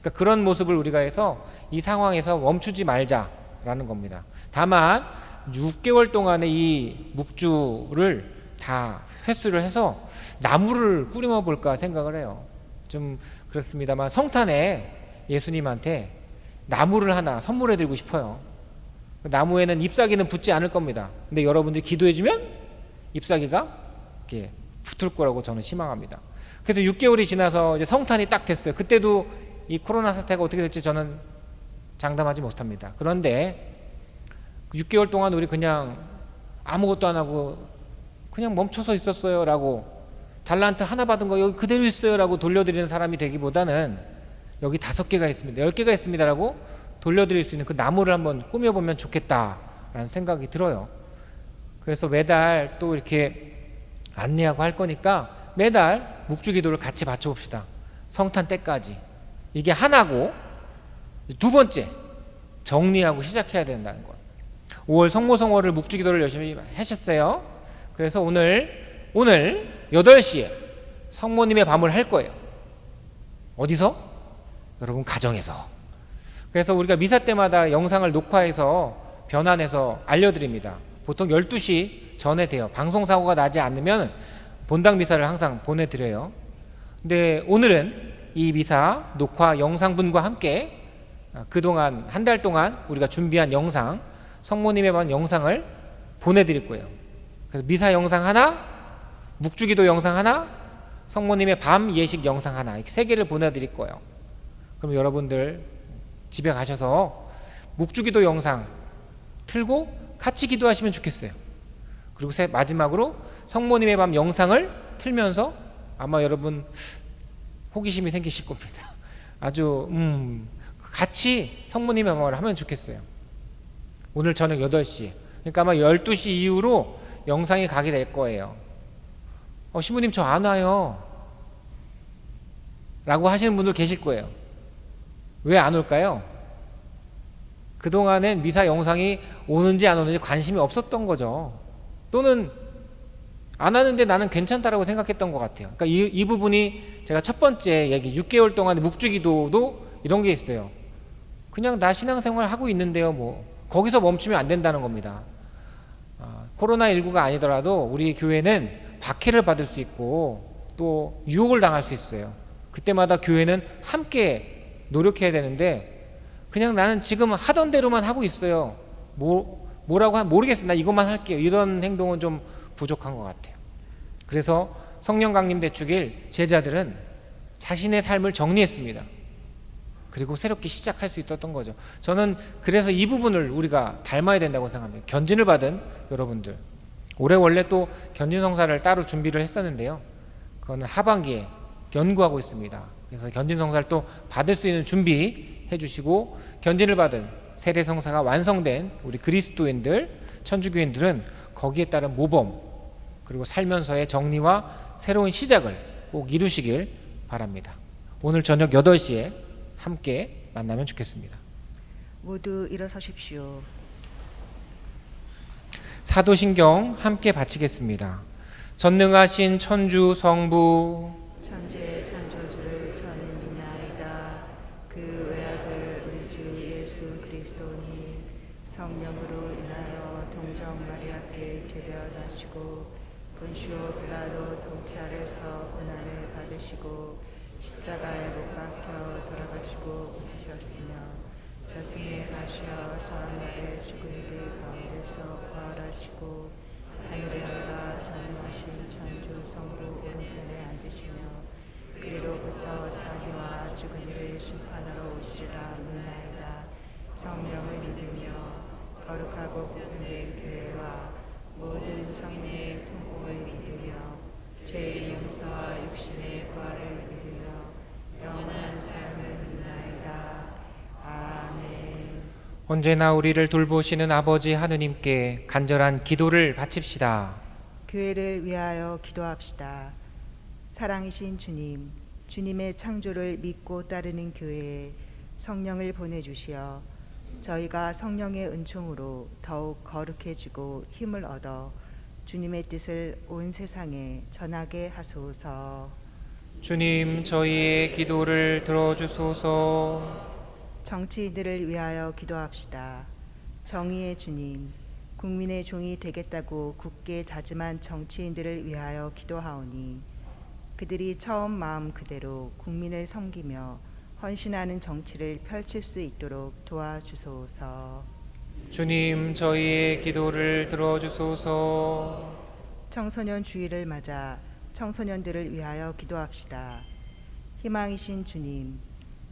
그러니까 그런 모습을 우리가 해서 이 상황에서 멈추지 말자라는 겁니다. 다만 6개월 동안의 이 묵주를 다 횟수를 해서 나무를 꾸려 볼까 생각을 해요. 좀 그렇습니다만 성탄에 예수님한테 나무를 하나 선물해 드리고 싶어요. 나무에는 잎사귀는 붙지 않을 겁니다. 근데 여러분들이 기도해주면 잎사귀가 이렇게 붙을 거라고 저는 희망합니다. 그래서 6개월이 지나서 이제 성탄이 딱 됐어요. 그때도 이 코로나 사태가 어떻게 될지 저는 장담하지 못합니다. 그런데 6개월 동안 우리 그냥 아무것도 안 하고 그냥 멈춰서 있었어요 라고, 달란트 하나 받은 거 여기 그대로 있어요 라고 돌려드리는 사람이 되기보다는 여기 5개가 있습니다, 10개가 있습니다 라고 돌려드릴 수 있는 그 나무를 한번 꾸며보면 좋겠다라는 생각이 들어요. 그래서 매달 또 이렇게 안내하고 할 거니까 매달 묵주기도를 같이 바쳐봅시다. 성탄 때까지. 이게 하나고, 두 번째 정리하고 시작해야 된다는 것. 5월 성모성월을 묵주기도를 열심히 하셨어요. 그래서 오늘 8시에 성모님의 밤을 할 거예요. 어디서? 여러분 가정에서. 그래서 우리가 미사 때마다 영상을 녹화해서 변환해서 알려드립니다. 보통 12시 전에 돼요. 방송사고가 나지 않으면 본당 미사를 항상 보내드려요. 근데 오늘은 이 미사 녹화 영상분과 함께 그동안 한 달 동안 우리가 준비한 영상, 성모님의 밤 영상을 보내드릴 거예요. 그래서 미사 영상 하나, 묵주기도 영상 하나, 성모님의 밤 예식 영상 하나, 이렇게 3개를 보내드릴 거예요. 그럼 여러분들 집에 가셔서 묵주기도 영상 틀고 같이 기도하시면 좋겠어요. 그리고 마지막으로 성모님의 밤 영상을 틀면서 아마 여러분 호기심이 생기실 겁니다. 아주 같이 성모님의 밤을 하면 좋겠어요. 오늘 저녁 8시에. 그러니까 아마 12시 이후로 영상이 가게 될 거예요. 신부님 저 안 와요 라고 하시는 분들 계실 거예요. 왜 안 올까요? 그동안엔 미사 영상이 오는지 안 오는지 관심이 없었던 거죠. 또는 안 하는데 나는 괜찮다라고 생각했던 것 같아요. 그러니까 이 부분이 제가 첫 번째 얘기, 6개월 동안의 묵주기도도 이런 게 있어요. 그냥 나 신앙생활 하고 있는데요, 뭐 거기서 멈추면 안 된다는 겁니다. 코로나19가 아니더라도 우리 교회는 박해를 받을 수 있고 또 유혹을 당할 수 있어요. 그때마다 교회는 함께 노력해야 되는데 그냥 나는 지금 하던 대로만 하고 있어요. 뭐라고 모르겠어. 나 이것만 할게요. 이런 행동은 좀 부족한 것 같아요. 그래서 성령 강림 대축일 제자들은 자신의 삶을 정리했습니다. 그리고 새롭게 시작할 수 있었던 거죠. 저는 그래서 이 부분을 우리가 닮아야 된다고 생각합니다. 견진을 받은 여러분들, 올해 원래 또 견진성사를 따로 준비를 했었는데요, 그거는 하반기에 연구하고 있습니다. 그래서 견진성사를 또 받을 수 있는 준비해 주시고, 견진을 받은 세례성사가 완성된 우리 그리스도인들, 천주교인들은 거기에 따른 모범, 그리고 살면서의 정리와 새로운 시작을 꼭 이루시길 바랍니다. 오늘 저녁 8시에 함께 만나면 좋겠습니다. 모두 일어서십시오. 사도신경 함께 바치겠습니다. 전능하신 천주 성부, 천지의 창조주를 저는 믿나이다. 그 외아들 우리 주 예수 그리스도니 성령으로 인하여 동정 마리아께 되려나시고 본시오 빌라도 통치 아래서 고난을 받으시고 십자가에 못 박혀 돌아가시고 묻히셨으며 저승에 가시어 사흘 죽은 이들 가운데서 부활하시고 하늘에 올라 전능하신 천주 성부 오른편에 앉으시며 그리로부터 사기와 죽은 이를 심판하러 오시리라 믿나이다. 성령을 믿으며 거룩하고 구분된 교회와 모든 성인의 통공을 믿으며 죄의 용서와 육신의 부활을 믿으며 영원한 삶을 믿나이다. 아멘. 언제나 우리를 돌보시는 아버지 하느님께 간절한 기도를 바칩시다. 교회를 위하여 기도합시다. 사랑이신 주님, 주님의 창조를 믿고 따르는 교회에 성령을 보내주시어 저희가 성령의 은총으로 더욱 거룩해지고 힘을 얻어 주님의 뜻을 온 세상에 전하게 하소서. 주님, 저희의 기도를 들어주소서. 정치인들을 위하여 기도합시다. 정의의 주님, 국민의 종이 되겠다고 굳게 다짐한 정치인들을 위하여 기도하오니 그들이 처음 마음 그대로 국민을 섬기며 헌신하는 정치를 펼칠 수 있도록 도와주소서. 주님, 저희의 기도를 들어주소서. 청소년 주일을 맞아 청소년들을 위하여 기도합시다. 희망이신 주님,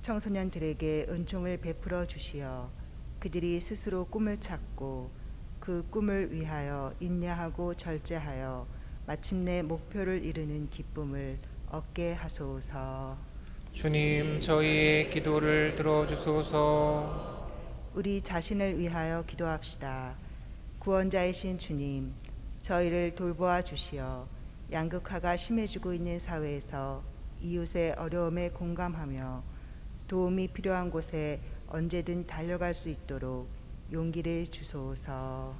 청소년들에게 은총을 베풀어 주시어 그들이 스스로 꿈을 찾고 그 꿈을 위하여 인내하고 절제하여 마침내 목표를 이루는 기쁨을 얻게 하소서. 주님, 저희의 기도를 들어주소서. 우리 자신을 위하여 기도합시다. 구원자이신 주님, 저희를 돌보아 주시어 양극화가 심해지고 있는 사회에서 이웃의 어려움에 공감하며 도움이 필요한 곳에 언제든 달려갈 수 있도록 용기를 주소서.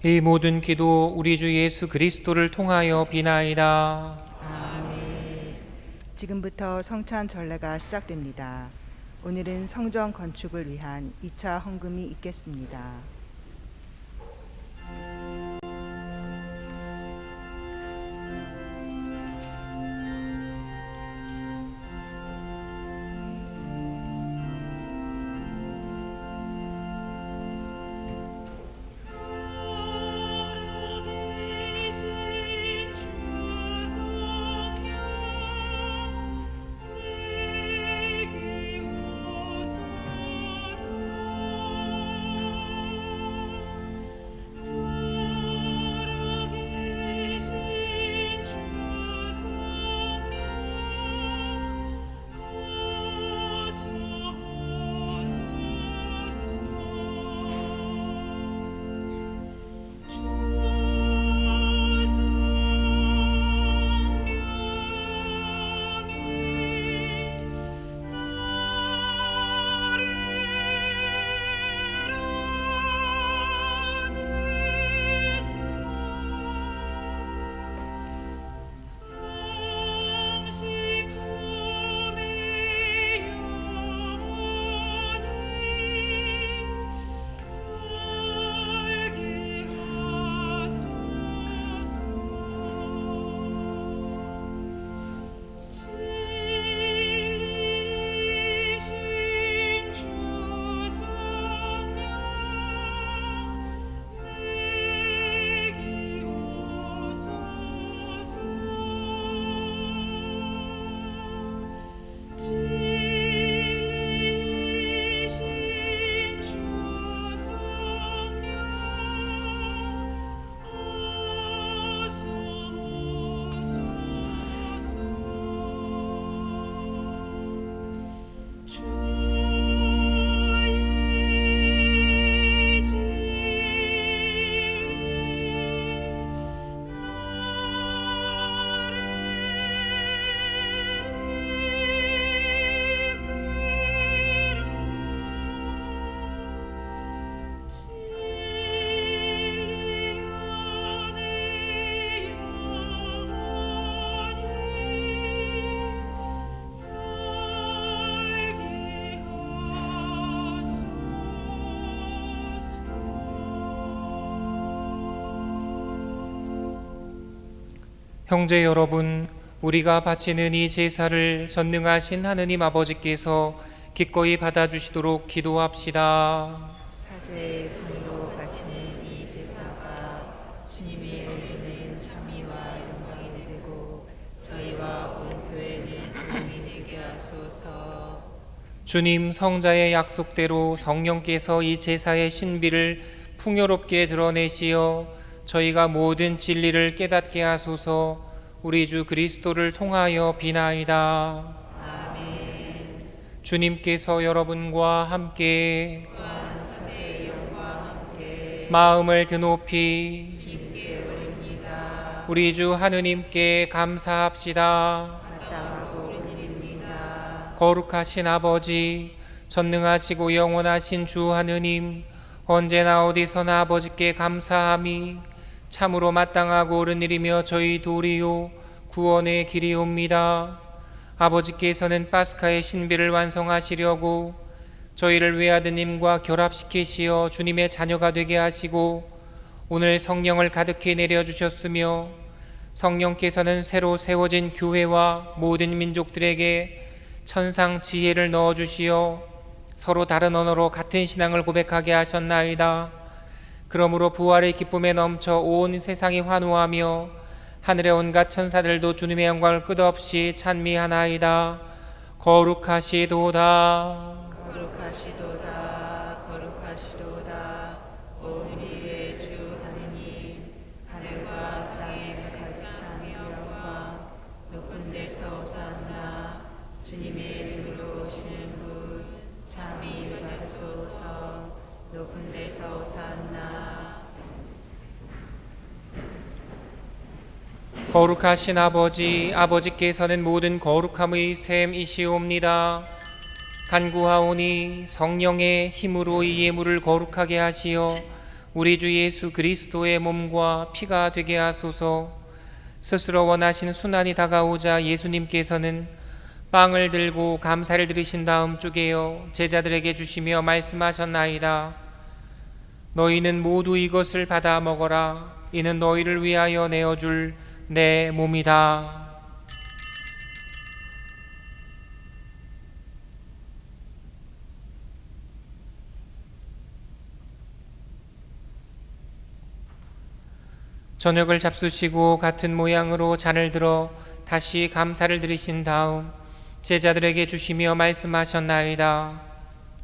이 모든 기도 우리 주 예수 그리스도를 통하여 비나이다. 아멘. 지금부터 성찬 전례가 시작됩니다. 오늘은 성전 건축을 위한 2차 헌금이 있겠습니다. 형제 여러분, 우리가 바치는 이 제사를 전능하신 하느님 아버지께서 기꺼이 받아주시도록 기도합시다. 사제의 손으로 바치는 이 제사가 주님의 이름에는 참의와 영광이 되고 저희와 온 교회는 도움이 되게 하소서. 주님 성자의 약속대로 성령께서 이 제사의 신비를 풍요롭게 드러내시어 저희가 모든 진리를 깨닫게 하소서. 우리 주 그리스도를 통하여 비나이다. 아멘. 주님께서 여러분과 함께 또한 사제의 영과 함께 마음을 드높이 주님께 올립니다. 우리 주 하느님께 감사합시다. 마땅하고 은혜입니다. 거룩하신 아버지, 전능하시고 영원하신 주 하느님, 언제나 어디서나 아버지께 감사함이 참으로 마땅하고 옳은 일이며 저희 도리요 구원의 길이옵니다. 아버지께서는 파스카의 신비를 완성하시려고 저희를 외아드님과 결합시키시어 주님의 자녀가 되게 하시고 오늘 성령을 가득히 내려주셨으며 성령께서는 새로 세워진 교회와 모든 민족들에게 천상 지혜를 넣어주시어 서로 다른 언어로 같은 신앙을 고백하게 하셨나이다. 그러므로 부활의 기쁨에 넘쳐 온 세상이 환호하며 하늘의 온갖 천사들도 주님의 영광을 끝없이 찬미하나이다. 거룩하시도다. 거룩하시도다. 거룩하시도다. 온 위의 주 하느님, 하늘과 땅에 가득 찬 영광, 높은 데서 호산나. 주님의 이름으로 오시는 분 참이 받으소서. 높은 데서 호산나. 거룩하신 아버지, 아버지께서는 모든 거룩함의 샘이시옵니다. 간구하오니 성령의 힘으로 이 예물을 거룩하게 하시어 우리 주 예수 그리스도의 몸과 피가 되게 하소서. 스스로 원하신 순환이 다가오자 예수님께서는 빵을 들고 감사를 드리신 다음 쪼개어 제자들에게 주시며 말씀하셨나이다. 너희는 모두 이것을 받아 먹어라. 이는 너희를 위하여 내어줄 내 몸이다. 저녁을 잡수시고 같은 모양으로 잔을 들어 다시 감사를 드리신 다음 제자들에게 주시며 말씀하셨나이다.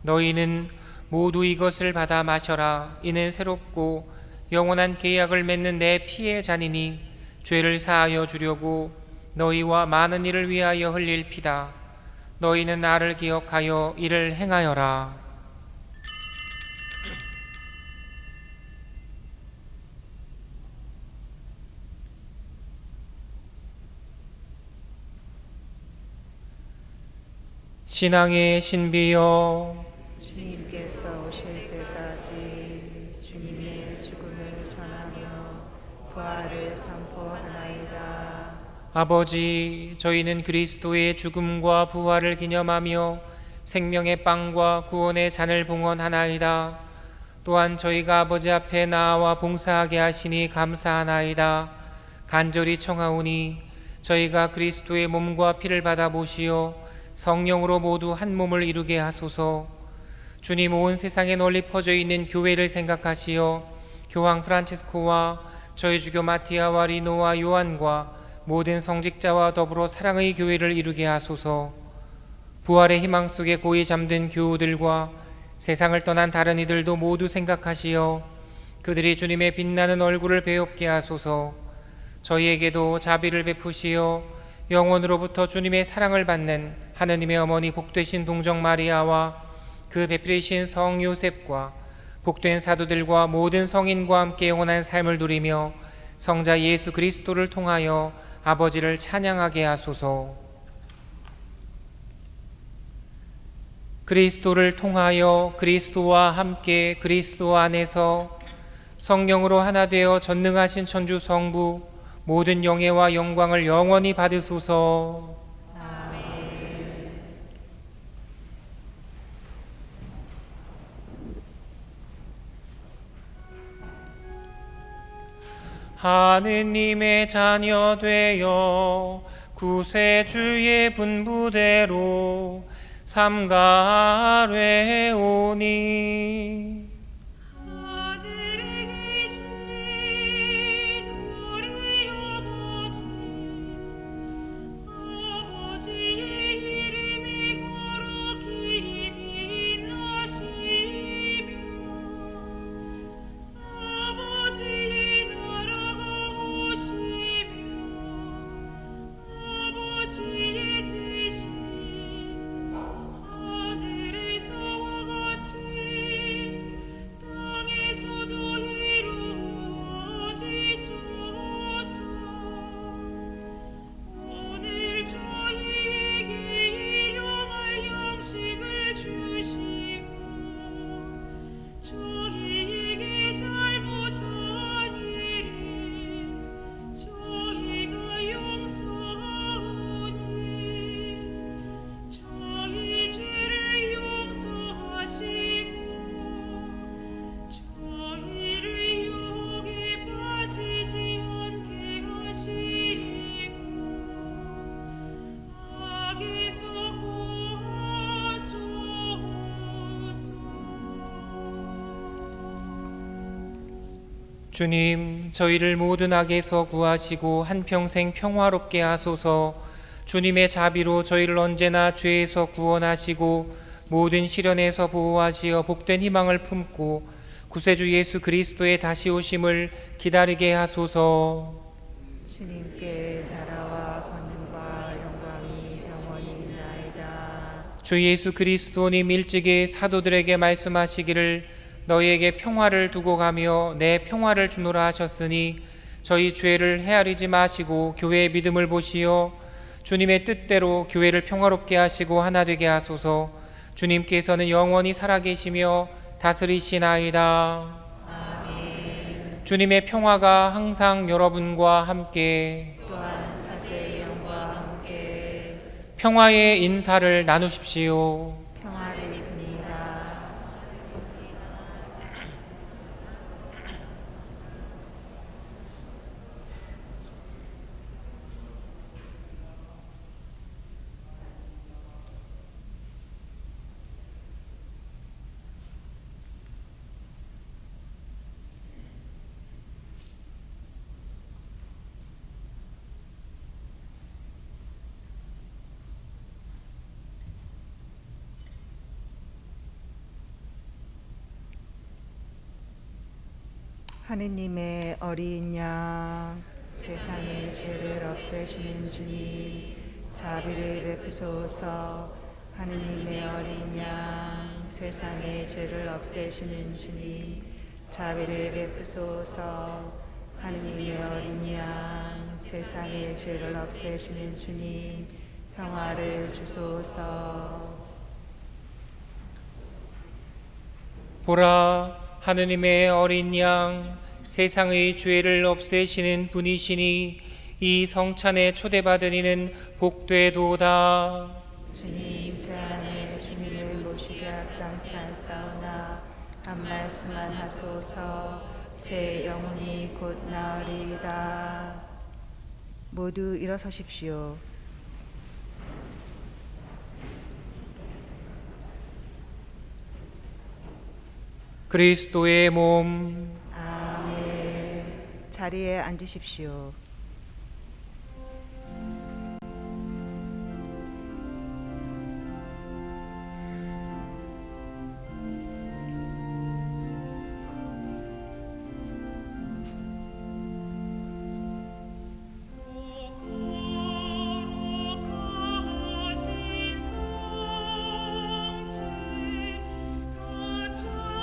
너희는 모두 이것을 받아 마셔라. 이는 새롭고 영원한 계약을 맺는 내 피의 잔이니 죄를 사하여 주려고 너희와 많은 이를 위하여 흘릴 피다. 너희는 나를 기억하여 이를 행하여라. 신앙의 신비여, 주님께서 오실 때까지 주님의 죽음을 전하며 부활을 선포하나이다. 아버지, 저희는 그리스도의 죽음과 부활을 기념하며 생명의 빵과 구원의 잔을 봉헌하나이다. 또한 저희가 아버지 앞에 나아와 봉사하게 하시니 감사하나이다. 간절히 청하오니 저희가 그리스도의 몸과 피를 받아 보시어 성령으로 모두 한 몸을 이루게 하소서. 주님, 온 세상에 널리 퍼져 있는 교회를 생각하시어 교황 프란치스코와 저희 주교 마티아와 리노와 요한과 모든 성직자와 더불어 사랑의 교회를 이루게 하소서. 부활의 희망 속에 고이 잠든 교우들과 세상을 떠난 다른 이들도 모두 생각하시어 그들이 주님의 빛나는 얼굴을 배웁게 하소서. 저희에게도 자비를 베푸시어 영원으로부터 주님의 사랑을 받는 하느님의 어머니 복되신 동정 마리아와 그 배필이신 성 요셉과 복된 사도들과 모든 성인과 함께 영원한 삶을 누리며 성자 예수 그리스도를 통하여 아버지를 찬양하게 하소서. 그리스도를 통하여 그리스도와 함께 그리스도 안에서 성령으로 하나 되어 전능하신 천주 성부 모든 영예와 영광을 영원히 받으소서. 하느님의 자녀 되어 구세주의 분부대로 삼가하려오니 하늘에 계신 우리 아버지의 이름이 거룩히 빛나시며 아버지의 나라가 오시며 아버지의 뜻이 하늘에서와 같이 땅에서도 이루어지소서. 오늘 저희에게 일용할 양식을 주시고 저희에게 잘못한 일을 저희가 용서하오니 저희 죄를 용서하시고 저희를 유혹에 빠지지 않게 하시고 악에서 구하소서. 주님, 저희를 모든 악에서 구하시고 한평생 평화롭게 하소서. 주님의 자비로 저희를 언제나 죄에서 구원하시고 모든 시련에서 보호하시어 복된 희망을 품고 구세주 예수 그리스도의 다시 오심을 기다리게 하소서. 주님께 나라와 권능과 영광이 영원히 있나이다. 주 예수 그리스도님 일찍이 사도들에게 말씀하시기를 너희에게 평화를 두고 가며 내 평화를 주노라 하셨으니 저희 죄를 헤아리지 마시고 교회의 믿음을 보시어 주님의 뜻대로 교회를 평화롭게 하시고 하나 되게 하소서. 주님께서는 영원히 살아계시며 다스리시나이다. 주님의 평화가 항상 여러분과 함께 또한 사제의 영과 함께 평화의 인사를 나누십시오. 평화를 입습니다. 하느님의 어린 양, 세상의 죄를 없애시는 주님, 자비를 베푸소서. 하느님의 어린 양, 세상의 죄를 없애시는 주님, 자비를 베푸소서. 하느님의 어린 양, 세상의 죄를 없애시는 주님, 평화를 주소서. 보라, 하느님의 어린 양, 세상의 죄를 없애시는 분이시니 이 성찬에 초대받은 이는 복되도다. 주님, 제 안에 주님을 모시게 합당치 않사오나 한 말씀만 하소서. 제 영혼이 곧 나으리이다. 모두 일어서십시오. 그리스도의 몸, 아멘. 자리에 앉으십시오. 거룩하신 성체 다 찬미하리다.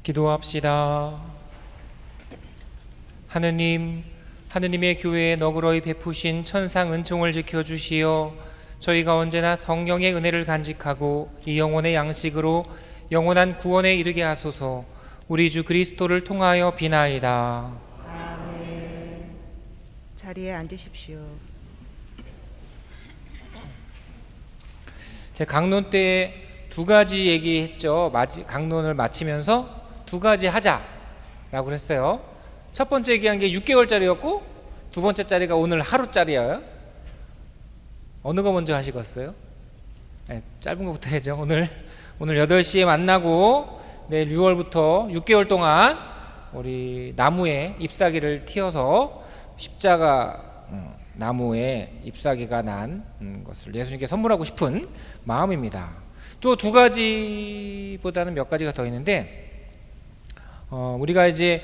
기도합시다. 하느님, 하느님의 교회에 너그러이 베푸신 천상 은총을 지켜주시어 저희가 언제나 성령의 은혜를 간직하고 이 영혼의 양식으로 영원한 구원에 이르게 하소서. 우리 주 그리스도를 통하여 비나이다. 아멘. 자리에 앉으십시오. 제 강론 때 두 가지 얘기했죠. 강론을 마치면서 두 가지 하자라고 그랬어요. 첫 번째 얘기한 게 6개월짜리였고 두 번째 짜리가 오늘 하루짜리예요. 어느 거 먼저 하시겠어요? 네, 짧은 거부터 해야죠. 오늘 8시에 만나고 내일 6월부터 6개월 동안 우리 나무에 잎사귀를 틔워서 십자가 나무에 잎사귀가 난 것을 예수님께 선물하고 싶은 마음입니다. 또 두 가지보다는 몇 가지가 더 있는데 우리가 이제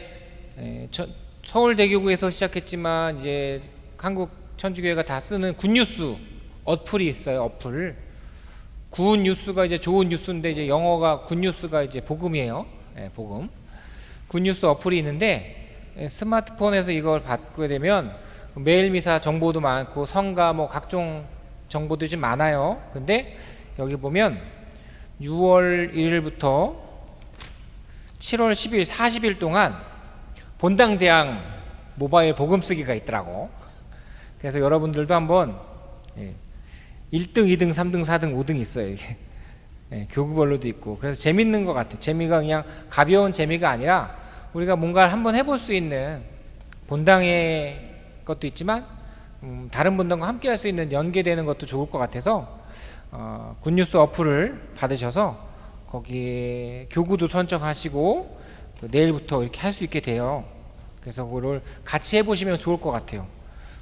서울대교구에서 시작했지만 이제 한국 천주교회가 다 쓰는 굿뉴스 어플이 있어요. 어플. 굿뉴스가 이제 좋은 뉴스인데 이제 영어가 굿뉴스가 이제 복음이에요. 네, 복음. 굿뉴스 어플이 있는데 스마트폰에서 이걸 받게 되면 매일 미사 정보도 많고 성가 뭐 각종 정보도 좀 많아요. 근데 여기 보면 6월 1일부터 7월 10일 40일 동안 본당대항 모바일 복음 쓰기가 있더라고. 그래서 여러분들도 한번 1등, 2등, 3등, 4등, 5등 있어요. 이게 교구별로도 있고. 그래서 재밌는 것 같아요. 재미가 그냥 가벼운 재미가 아니라 우리가 뭔가를 한번 해볼 수 있는 본당의 것도 있지만 다른 분들과 함께 할 수 있는 연계되는 것도 좋을 것 같아서 굿뉴스 어플을 받으셔서 거기에 교구도 선정하시고 내일부터 이렇게 할 수 있게 돼요. 그래서 그걸 같이 해보시면 좋을 것 같아요.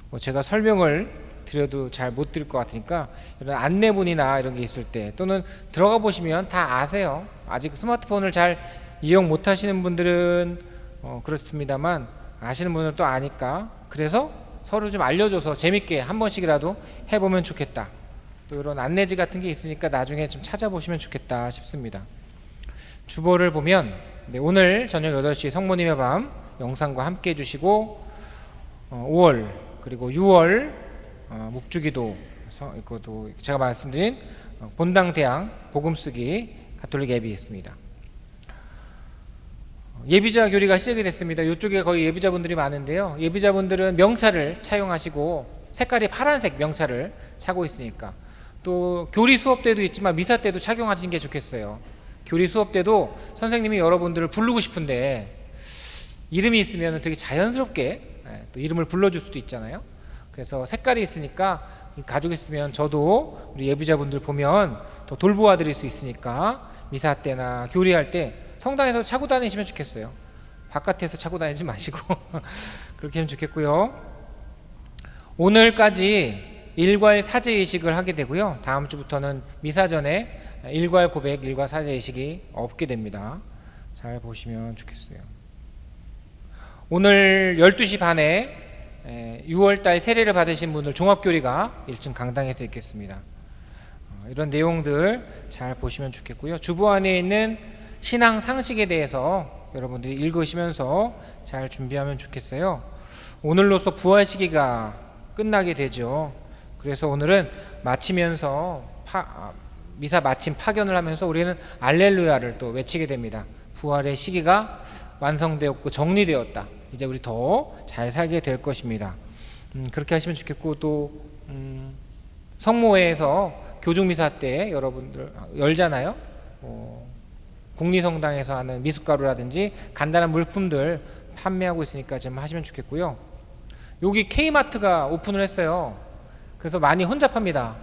뭐 제가 설명을 드려도 잘 못 드릴 것 같으니까 이런 안내문이나 이런 게 있을 때 또는 들어가 보시면 다 아세요. 아직 스마트폰을 잘 이용 못 하시는 분들은 그렇습니다만 아시는 분은 또 아니까 그래서 서로 좀 알려줘서 재밌게 한 번씩이라도 해보면 좋겠다. 또 이런 안내지 같은 게 있으니까 나중에 좀 찾아보시면 좋겠다 싶습니다. 주보를 보면 오늘 저녁 8시 성모님의 밤 영상과 함께 해주시고 5월 그리고 6월 묵주기도 이것도 제가 말씀드린 본당대항 복음쓰기 가톨릭 앱이 있습니다. 예비자 교리가 시작이 됐습니다. 이쪽에 거의 예비자분들이 많은데요. 예비자분들은 명찰을 차용하시고 색깔이 파란색 명찰을 차고 있으니까 또 교리 수업 때도 있지만 미사 때도 착용하시는 게 좋겠어요. 교리 수업 때도 선생님이 여러분들을 부르고 싶은데 이름이 있으면 되게 자연스럽게 또 이름을 불러줄 수도 있잖아요. 그래서 색깔이 있으니까 가지고 있으면 저도 우리 예비자분들 보면 더 돌보아 드릴 수 있으니까 미사 때나 교리할 때 성당에서 차고 다니시면 좋겠어요. 바깥에서 차고 다니지 마시고 그렇게 하면 좋겠고요. 오늘까지 일괄 사제의식을 하게 되고요. 다음 주부터는 미사 전에 일괄 고백, 일괄 사제의식이 없게 됩니다. 잘 보시면 좋겠어요. 오늘 12시 반에 6월달 세례를 받으신 분들 종합교리가 1층 강당에서 있겠습니다. 이런 내용들 잘 보시면 좋겠고요. 주보 안에 있는 신앙 상식에 대해서 여러분들이 읽으시면서 잘 준비하면 좋겠어요. 오늘로써 부활 시기가 끝나게 되죠. 그래서 오늘은 마치면서 미사 마침 파견을 하면서 우리는 알렐루야를 또 외치게 됩니다. 부활의 시기가 완성되었고 정리되었다. 이제 우리 더 잘 살게 될 것입니다. 그렇게 하시면 좋겠고 또 성모회에서 교중미사 때 여러분들 열잖아요. 국리성당에서 하는 미숫가루라든지 간단한 물품들 판매하고 있으니까 좀 하시면 좋겠고요. 여기 K마트가 오픈을 했어요. 그래서 많이 혼잡합니다.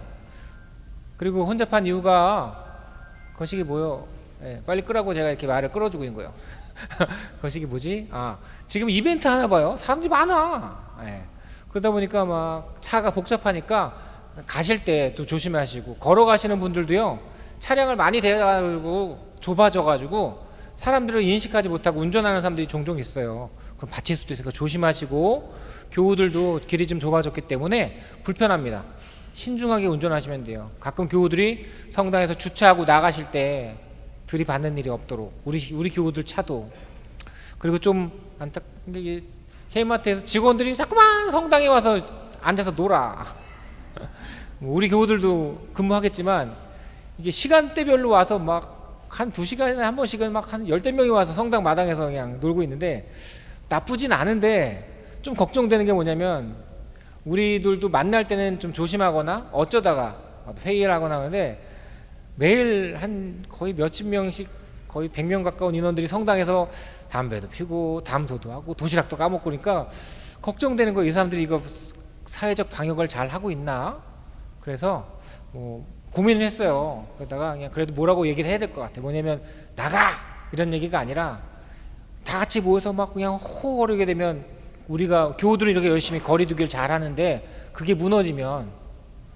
그리고 혼잡한 이유가 거시기 뭐요? 빨리 끄라고 제가 이렇게 말을 끌어주고 있는 거예요. 거시기 뭐지? 지금 이벤트 하나 봐요. 사람들이 많아. 그러다 보니까 막 차가 복잡하니까 가실 때 또 조심하시고 걸어가시는 분들도요. 차량을 많이 대가지고 좁아져가지고 사람들을 인식하지 못하고 운전하는 사람들이 종종 있어요. 그럼 다칠 수도 있으니까 조심하시고 교우들도 길이 좀 좁아졌기 때문에 불편합니다. 신중하게 운전하시면 돼요. 가끔 교우들이 성당에서 주차하고 나가실 때 들이받는 일이 없도록 우리 교우들 차도. 그리고 좀 안타까운 게 K마트에서 직원들이 자꾸만 성당에 와서 앉아서 놀아. 우리 교우들도 근무하겠지만 이게 시간대별로 와서 막 한 2시간에 한 번씩은 막 한 10대 명이 와서 성당 마당에서 그냥 놀고 있는데 나쁘진 않은데 좀 걱정되는 게 뭐냐면 우리들도 만날 때는 좀 조심하거나 어쩌다가 회의를 하거나 하는데 매일 한 거의 몇십 명씩 거의 100명 가까운 인원들이 성당에서 담배도 피고 담소도 하고 도시락도 까먹고 그러니까 걱정되는 거예요. 이 사람들이 이거 사회적 방역을 잘 하고 있나? 그래서 고민을 했어요. 그러다가 그냥 그래도 뭐라고 얘기를 해야 될 것 같아요. 뭐냐면 나가! 이런 얘기가 아니라 다 같이 모여서 막 그냥 호호거리게 되면 우리가 교우들이 이렇게 열심히 거리두기를 잘 하는데 그게 무너지면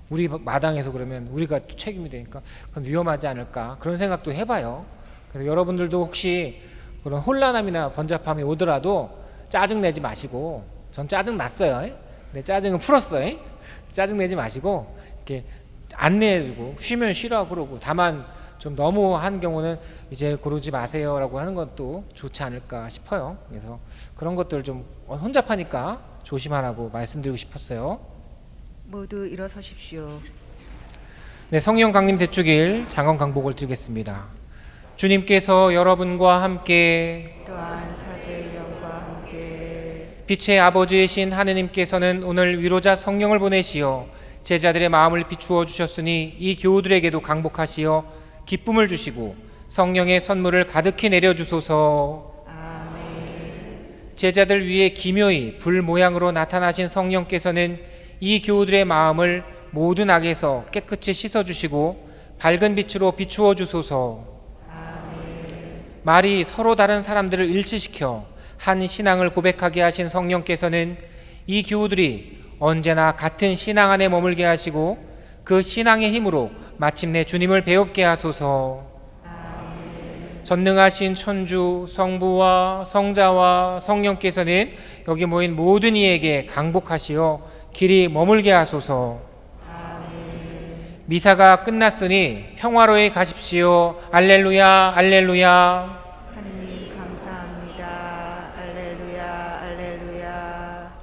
우리 마당에서 그러면 우리가 또 책임이 되니까 그건 위험하지 않을까 그런 생각도 해봐요. 그래서 여러분들도 혹시 그런 혼란함이나 번잡함이 오더라도 짜증 내지 마시고 전 짜증 났어요. 내 짜증은 풀었어요. 짜증 내지 마시고 이렇게 안내해주고 쉬면 쉬라고 그러고 다만 좀 너무 한 경우는 이제 그러지 마세요라고 하는 것도 좋지 않을까 싶어요. 그래서 그런 것들 좀 혼잡하니까 조심하라고 말씀드리고 싶었어요. 모두 일어서십시오. 네, 성령 강림 대축일 장원 강복을 드리겠습니다. 주님께서 여러분과 함께 또한 사제의 영과 함께 빛의 아버지이신 하느님께서는 오늘 위로자 성령을 보내시어 제자들의 마음을 비추어 주셨으니 이 교우들에게도 강복하시어 기쁨을 주시고 성령의 선물을 가득히 내려주소서. 아멘. 제자들 위에 기묘히 불 모양으로 나타나신 성령께서는 이 교우들의 마음을 모든 악에서 깨끗이 씻어주시고 밝은 빛으로 비추어 주소서. 말이 서로 다른 사람들을 일치시켜 한 신앙을 고백하게 하신 성령께서는 이 교우들이 언제나 같은 신앙 안에 머물게 하시고 그 신앙의 힘으로 마침내 주님을 배웁게 하소서. 전능하신 천주 성부와 성자와 성령께서는 여기 모인 모든 이에게 강복하시어 길이 머물게 하소서. 미사가 끝났으니 평화로이 가십시오. 알렐루야 알렐루야. 하느님 감사합니다. 알렐루야 알렐루야.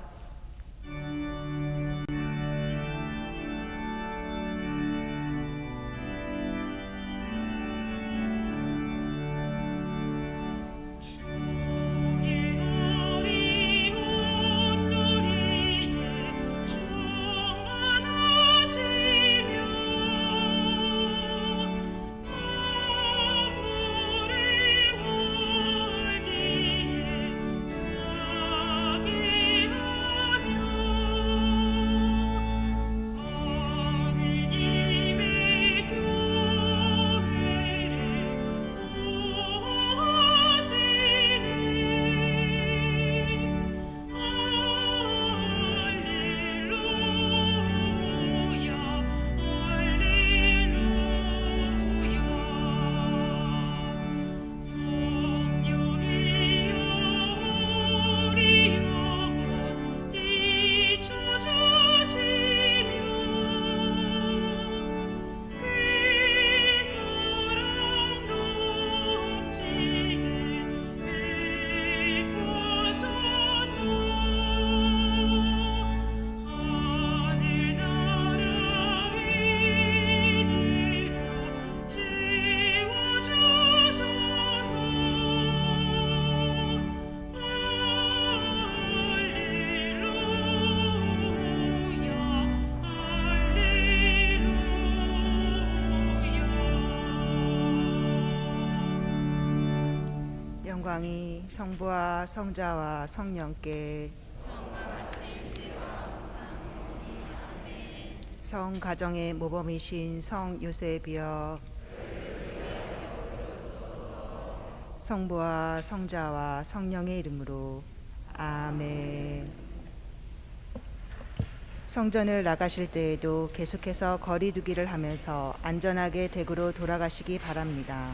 영광이 성부와 성자와 성령께 성가정의 모범이신 성 요셉이여 성부와 성자와 성령의 이름으로 아멘. 성전을 나가실 때에도 계속해서 거리두기를 하면서 안전하게 댁으로 돌아가시기 바랍니다.